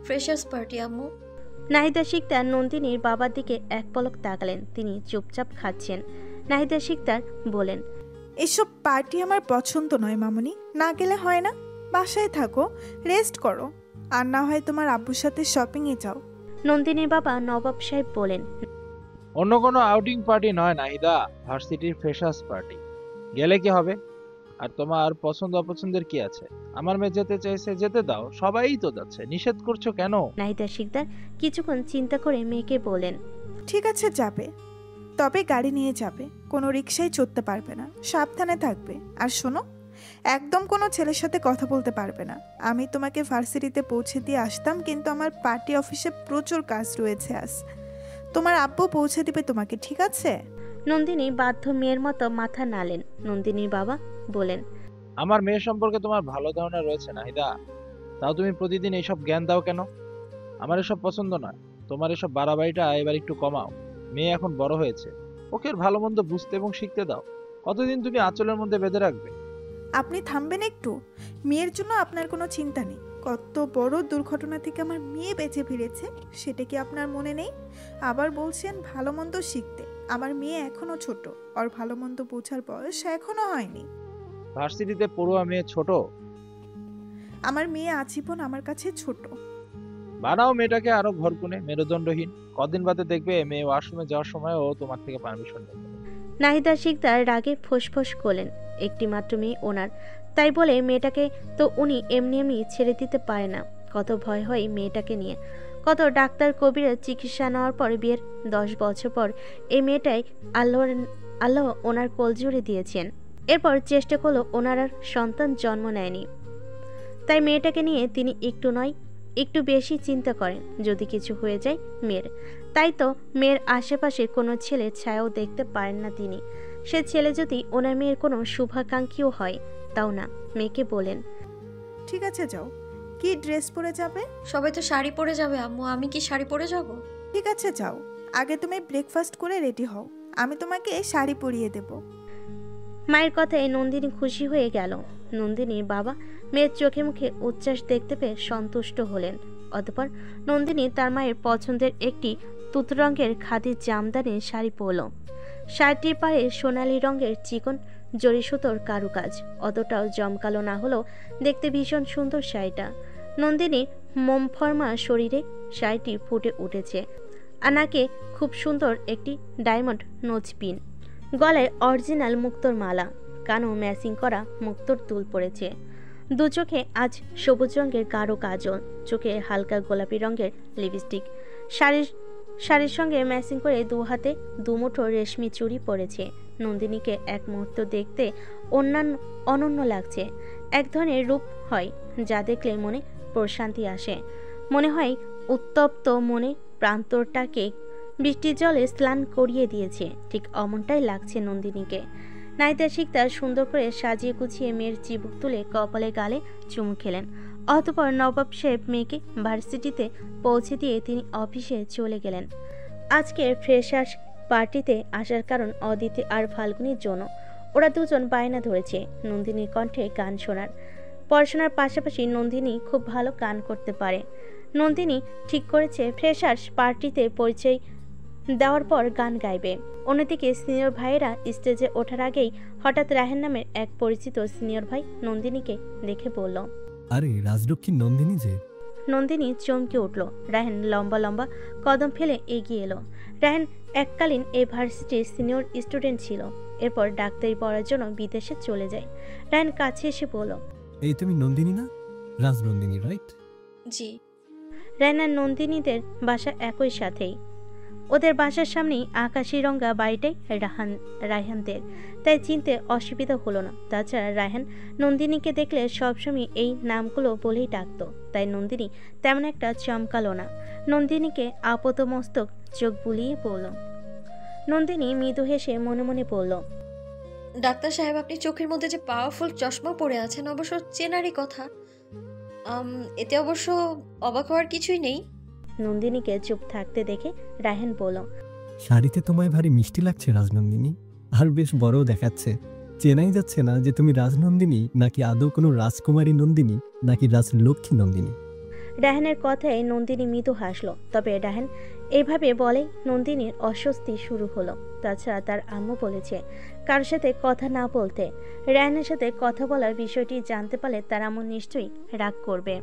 C: ফ্রেশার্স পার্টি আম্মু?
B: নাহিদা শিকদার নন্দিনীর বাবার দিকে এক পলক তাকালেন। তিনি চুপচাপ খাচ্ছেন। নাহিদা শিকদার বলেন,
H: এসব পার্টি আমার পছন্দ নয় মামনি, না গেলে হয় না। বাসায় থাকো, রেস্ট করো, আর না হয় তোমার আব্বুর সাথে শপিংয়ে যাও।
B: নন্দিনীর বাবা নবাব সাহেব বলেন,
I: অন্য কোনো আউটিং পার্টি নয় নাহিদা, ভার্সিটির ফ্রেশার্স পার্টি। গেলে কি হবে? আর তোমার পছন্দ অপছন্দের কি আছে? আমার মেয়ে যেতে চাইছে, যেতে দাও, সবাই তো যাচ্ছে, নিষেধ করছো কেন?
B: নাহিদা শিকদার কিছুক্ষণ চিন্তা করে মেয়েকে বলেন,
H: ঠিক আছে যাবে, তবে গাড়ি নিয়ে যাবে, কোনো রিক্সায় চড়তে পারবে না, সাবধানে থাকবে। আর শোনো, একদম কোনো ছেলের সাথে কথা বলতে পারবে না। আমি তোমাকে ভার্সিটিতে পৌঁছে দিয়ে আসতাম, কিন্তু আমার পার্টি অফিসে প্রচুর কাজ রয়েছে আজ। তোমার আব্বু পৌঁছে দিবে তোমাকে, ঠিক আছে?
B: নন্দিনী বাধ্য মেয়ের মতো মাথা নাড়লেন। নন্দিনীর বাবা বলেন,
I: আমার মেয়ে সম্পর্কে তোমার ভালো ধারণা রয়েছে নাহিদা, তাও তুমি প্রতিদিন এইসব জ্ঞান দাও কেন? আমার এসব পছন্দ নয়। তোমার এসব বাড়াবাড়িটা এবার একটু কমাও। মেয়ে এখন বড় হয়েছে, ওকে ভালো মন্দ বুঝতে এবং শিখতে দাও। কতদিন তুমি আঁচলের মধ্যে বেঁধে রাখবে?
H: আপনি থামবেন একটু? মেয়ের জন্য আপনার কোনো চিন্তা নেই। কত বড় দুর্ঘটনা থেকে আমার মেয়ে বেঁচে ফিরেছে, সেটা কি আপনার মনে নেই? আবার বলছেন ভালো মন্দ শিখতে। আমার মেয়ে এখনো ছোট, আর ভালো মন্দ বোঝার বয়স এখনো হয়নি।
I: ভার্সিটিতে পড়ুয়া মেয়ে ছোট?
H: আমার মেয়ে আজীবন আমার কাছে ছোট।
I: বানাও মেয়েটাকে আরো ঘরকুনে, মেরুদণ্ডহীন। কদিন বাদে দেখবে মেয়ে ওয়াশরুমে যাওয়ার সময় ও তোমার থেকে পারমিশন নেবে।
B: নাহিদা শিকদার রাগে ফোঁস করলেন। একটি মাত্র মেয়ে ওনার, তাই বলে মেয়েটাকে তো উনি এমনি এমনি ছেড়ে দিতে পারে না। কত ভয় হয় মেয়েটাকে নিয়ে। কত ডাক্তার কবিরের চিকিৎসা নেওয়ার পর বিয়ের 10 বছর পর এই মেয়েটাই আল্লাহ ওনার কোল জুড়ে দিয়েছেন। এরপর চেষ্টা করলো ওনার আর সন্তান জন্ম নেয়নি, তাই মেয়েটাকে নিয়ে তিনি একটু নয় একটু বেশি চিন্তা করেন যদি কিছু হয়ে যায় মেয়ের। তাই তো মেয়ের আশেপাশে কোনো ছেলের ছায়াও দেখতে পারেন না তিনি। সে ছেলে যদি ওনার মেয়ের কোনো শুভাকাঙ্ক্ষীও হয়, তাও না। মেয়েকে বলেন,
H: ঠিক আছে যাও। কি ড্রেস পরে যাবে?
C: সবাই তো শাড়ি পরে যাবে আম্মু, আমি কি শাড়ি পরে যাব?
H: ঠিক আছে যাও, আগে তুমি ব্রেকফাস্ট করে রেডি হও, আমি তোমাকে শাড়ি পরিয়ে দেব।
B: মায়ের কথায় নন্দিনী খুশি হয়ে গেল। নন্দিনীর বাবা মেয়ের চোখে মুখে উচ্ছ্বাস দেখতে পেয়ে সন্তুষ্ট হলেন। অতঃপর নন্দিনী তার মায়ের পছন্দের একটি তুত রঙের খাদি জামদানি শাড়ি পরল। শাড়িটির পাড়ে সোনালি রঙের চিকন জরি সুতোর কারুকাজ, অতটাও জমকালো না হলেও দেখতে ভীষণ সুন্দর শাড়িটা। নন্দিনীর মোমফর্মা শরীরে শাড়িটি ফুটে উঠেছে। আনাকে খুব সুন্দর একটি ডায়মন্ড নোজ পিন, গলায় অরিজিনাল মুক্তোর মালা, কানও ম্যাচিং করা মুক্তোর দুল পড়েছে। দু চোখে আজ সবুজ রঙের গাঢ় কাজল, চোখে হালকা গোলাপি রঙের লিপস্টিক। শাড়ির সঙ্গে ম্যাচিং করে দু হাতে দুমুঠো রেশমি চুড়ি পরেছে। নন্দিনীকে এক মুহূর্ত দেখতে অনন্য লাগছে। এক ধরনের রূপ হয় যা দেখলে মনে প্রশান্তি আসে। মনে হয় উত্তপ্ত মনে প্রান্তরটাকে বৃষ্টির জলে স্নান করিয়ে দিয়েছে। ঠিক অমনটাই লাগছে নন্দিনীকে। নাইতা শিকদার সুন্দর করে সাজিয়ে গুছিয়ে মেয়ের চিবুক তুলে কপালে গালে চুমু খেলেন। অতঃপর নবাব সাহেব মেয়েকে ভার্সিটিতে পৌঁছে দিয়ে তিনি অফিসে চলে গেলেন। আজকের ফ্রেশার্স পার্টিতে আসার কারণ অদিতি আর ফাল্গুনির জন্য। ওরা দুজন বায়না ধরেছে নন্দিনীর কণ্ঠে গান শোনার। পড়াশোনার পাশাপাশি নন্দিনী খুব ভালো গান করতে পারে। নন্দিনী ঠিক করেছে ফ্রেশার্স পার্টিতে পরিচয় দেওয়ার পর গান গাইবে। অন্যদিকে সিনিয়র ভাইয়েরা স্টেজে ওঠার আগেই হঠাৎ রাহেন নামের এক পরিচিত সিনিয়র ভাই নন্দিনীকে দেখে বলল,
J: আরে রাজলক্ষ্মী নন্দিনী যে।
B: নন্দিনী চমকে উঠল। রাহেন লম্বা লম্বা কদম ফেলে এগিয়ে এলো। রাহেন এককালীন এই ভার্সিটির সিনিয়র স্টুডেন্ট ছিল, এরপর ডাক্তারি পড়ার জন্য বিদেশে চলে যায়। রাহেন কাছে এসে বলল,
J: এই তুমি নন্দিনী না? রাজনন্দিনী, রাইট?
C: জি।
B: রাহেন আর নন্দিনীদের বাসা একই সাথেই। ওদের বাসার সামনেই আকাশি রঙা বাড়িটাই রায়হানদের, তাই চিনতে অসুবিধা হলো না। তাছাড়া রায়হান নন্দিনীকে দেখলে সবসময় এই নামগুলো বলেই ডাকতো, তাই নন্দিনী তেমন একটা চমকালো না। নন্দিনীকে আপাতমস্তক চোখ বুলিয়ে বলল। নন্দিনী মৃদু হেসে মনে মনে বলল,
C: ডাক্তার সাহেব, আপনি চোখের মধ্যে যে পাওয়ারফুল চশমা পরে আছেন অবশ্য চেনারই কথা। এতে অবশ্য অবাক হওয়ার কিছুই নেই।
B: নন্দিনীকে চুপ থাকতে দেখে রাহেন বলল,
J: শাড়িতে তোমায় ভারী মিষ্টি লাগছে রাজনন্দিনী, আর বেশ বড়ও দেখাচ্ছে। চেনাই যাচ্ছে না যে তুমি রাজনন্দিনী নাকি আদৌ কোনো রাজকুমারী নন্দিনী নাকি রাজলক্ষ্মী নন্দিনী।
B: রাহেনের কথায় নন্দিনী মৃদু হাসলো। তবে রাহেন এইভাবে বলেই নন্দিনীর অস্বস্তি শুরু হলো। তাছাড়া তার আম্মু বলেছে কারোর সাথে কথা না বলতে। রাহেনের সাথে কথা বলার বিষয়টি জানতে পারলে তার আম্মু নিশ্চয়ই রাগ করবে।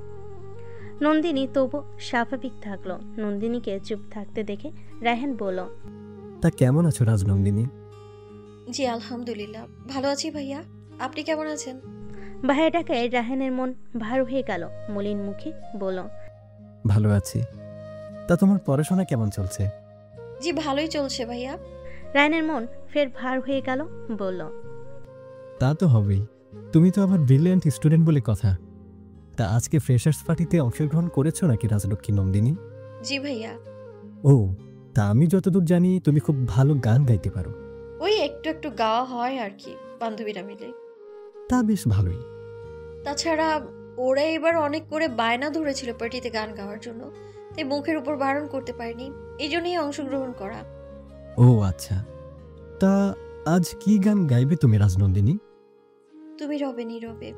B: নন্দিনী তবু স্বাভাবিক থাকলো। নন্দিনীকে চুপ থাকতে দেখে রাহেন বলল,
J: তা কেমন আছো রাজনন্দিনী?
C: জি আলহামদুলিল্লাহ ভালো আছি ভাইয়া, আপনি কেমন আছেন?
B: ভাইয়া ডাকায় রাহেনের মন ভার হয়ে গেল। মলিন মুখে বলল,
J: ভালো আছি। তা তোমার পড়াশোনা কেমন চলছে?
C: জি ভালোই চলছে ভাইয়া।
B: রাহেনের মন ফের ভার হয়ে গেল। বলল,
J: তা তো হবেই, তুমি তো আবার ব্রিলিয়ান্ট স্টুডেন্ট বলে কথা। তা আজকে ফ্রেশার্স পার্টিতে অংশগ্রহণ করেছো নাকি রাজলক্ষ্মী নন্দিনী?
C: জি ভাইয়া।
J: ও, তা আমি যতদূর জানি তুমি খুব ভালো গান গাইতে পারো।
C: ওই একটু একটু গাওয়া হয় আর কি, বান্ধবীরা মিলে।
J: তা বেশ ভালোই।
C: তাছাড়া ওরা এবার অনেক করে বায়না ধরেছিল পার্টিতে গান গাওয়ার জন্য, তাই মুখের উপর বারণ করতে পারিনি, এই জন্যই অংশগ্রহণ করা।
J: ও আচ্ছা, তা আজ কি গান গাইবে তুমি রাজনন্দিনী?
C: তুমি রবে নীরবে।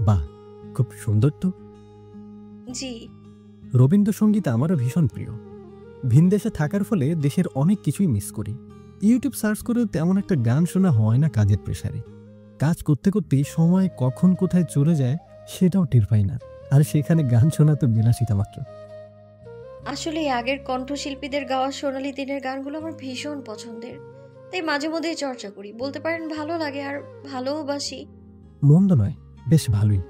J: বাহ, খুব সুন্দর তো।
C: জি।
J: রবীন্দ্রসঙ্গীত আমারও ভীষণ প্রিয়। ভিনদেশে থাকার ফলে দেশের অনেক কিছুই মিস করি। ইউটিউব সার্চ করেও তেমন একটা গান শোনা হয় না কাজের প্রেসারে। কাজ করতে করতেই সময় কখন কোথায় চলে যায় সেটাও টের পাই না, আর সেখানে গান শোনা তো বিলাসিতা মাত্র।
C: আসলে আগের কণ্ঠশিল্পীদের গাওয়া সোনালী দিনের গানগুলো আমার ভীষণ পছন্দের, তাই মাঝে মধ্যেই চর্চা করি। বলতে পারেন ভালো লাগে আর ভালোবাসি।
J: মন্দ নয়, বেশ ভালোই।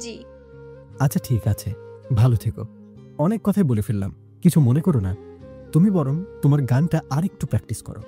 C: জি।
J: আচ্ছা ঠিক আছে, ভালো থেকো। অনেক কথাই বলে ফেললাম, কিছু মনে করো না। তুমি বরং তোমার গানটা আরেকটু প্র্যাকটিস করো।